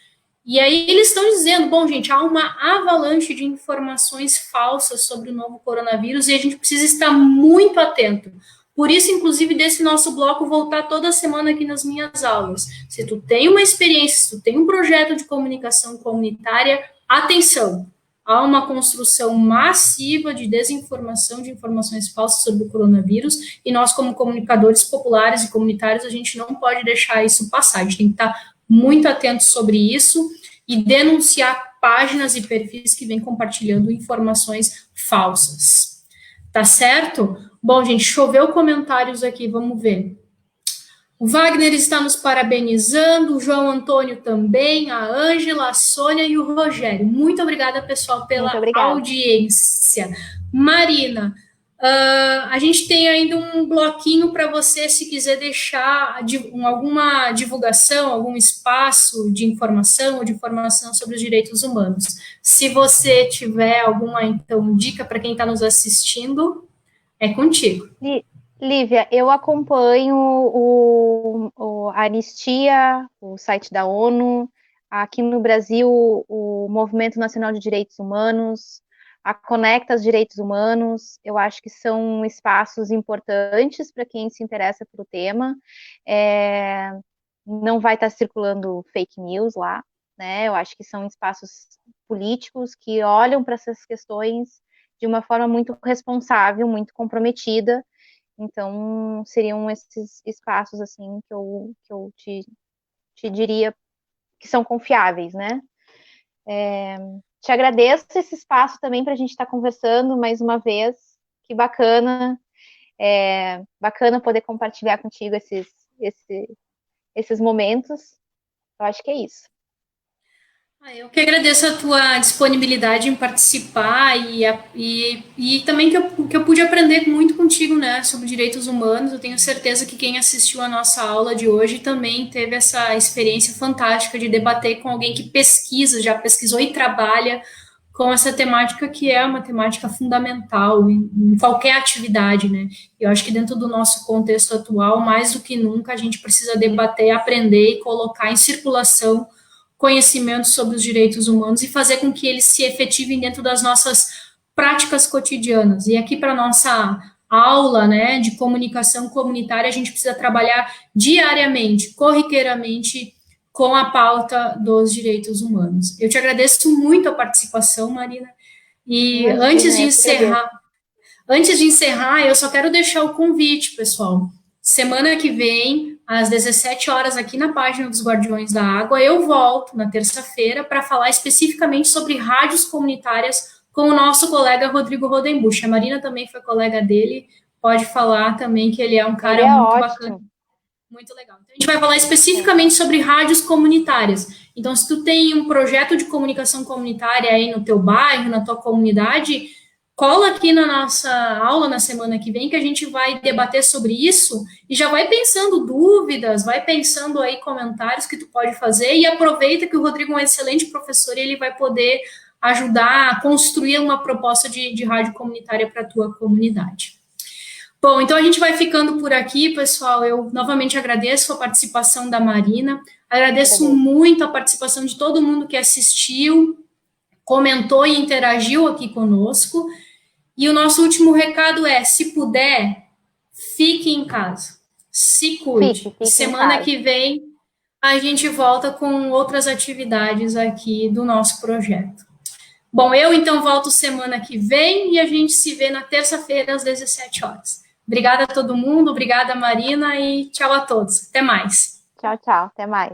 E aí eles estão dizendo, bom, gente, há uma avalanche de informações falsas sobre o novo coronavírus e a gente precisa estar muito atento. Por isso, inclusive, desse nosso bloco voltar toda semana aqui nas minhas aulas. Se tu tem uma experiência, se tu tem um projeto de comunicação comunitária, atenção, há uma construção massiva de desinformação, de informações falsas sobre o coronavírus, e nós, como comunicadores populares e comunitários, a gente não pode deixar isso passar, a gente tem que estar muito atento sobre isso e denunciar páginas e perfis que vêm compartilhando informações falsas. Tá certo? Bom, gente, choveu comentários aqui, vamos ver. O Wagner está nos parabenizando, o João Antônio também, a Ângela, a Sônia e o Rogério. Muito obrigada, pessoal, pela audiência. Marina, a gente tem ainda um bloquinho para você, se quiser deixar alguma divulgação, algum espaço de informação ou de informação sobre os direitos humanos. Se você tiver alguma, então, dica para quem está nos assistindo, é contigo. Lívia, eu acompanho a Anistia, o site da ONU, aqui no Brasil, o Movimento Nacional de Direitos Humanos, a Conectas Direitos Humanos. Eu acho que são espaços importantes para quem se interessa pelo tema. Não vai estar circulando fake news lá, né? Eu acho que são espaços políticos que olham para essas questões de uma forma muito responsável, muito comprometida. Então, seriam esses espaços, assim, que eu te diria que são confiáveis, né? Te agradeço esse espaço também para a gente estar conversando mais uma vez. Que bacana. Bacana poder compartilhar contigo esses momentos. Eu acho que é isso. Eu que agradeço a tua disponibilidade em participar e também que eu pude aprender muito contigo, né, sobre direitos humanos. Eu tenho certeza que quem assistiu a nossa aula de hoje também teve essa experiência fantástica de debater com alguém que pesquisa, já pesquisou e trabalha com essa temática que é uma temática fundamental em qualquer atividade, né? Eu acho que dentro do nosso contexto atual, mais do que nunca, a gente precisa debater, aprender e colocar em circulação conhecimentos sobre os direitos humanos e fazer com que eles se efetivem dentro das nossas práticas cotidianas. E aqui para nossa aula, né, de comunicação comunitária, a gente precisa trabalhar diariamente, corriqueiramente, com a pauta dos direitos humanos. Eu te agradeço muito a participação, Marina. E Imagina, eu que agradeço. antes de encerrar, eu só quero deixar o convite, pessoal. Semana que vem, às 17 horas, aqui na página dos Guardiões da Água, eu volto na terça-feira para falar especificamente sobre rádios comunitárias com o nosso colega Rodrigo Rodenbusch. A Marina também foi colega dele, pode falar também que ele é um Ele cara é muito bacana, ótimo. muito legal. Então, a gente vai falar Sim. especificamente sobre rádios comunitárias. Então, se tu tem um projeto de comunicação comunitária aí no teu bairro, na tua comunidade, cola aqui na nossa aula na semana que vem que a gente vai debater sobre isso e já vai pensando dúvidas, vai pensando aí comentários que tu pode fazer e aproveita que o Rodrigo é um excelente professor e ele vai poder ajudar a construir uma proposta de rádio comunitária para a tua comunidade. Bom, então a gente vai ficando por aqui, pessoal. Eu novamente agradeço a participação da Marina, agradeço Agradeço. muito a participação de todo mundo que assistiu, comentou e interagiu aqui conosco. E o nosso último recado é: se puder, fique em casa, se cuide. E Fique em semana casa. que vem a gente volta com outras atividades aqui do nosso projeto. Bom, eu então volto semana que vem e a gente se vê na terça-feira às 17 horas. Obrigada a todo mundo, obrigada Marina e tchau a todos. Até mais. Tchau, tchau. Até mais.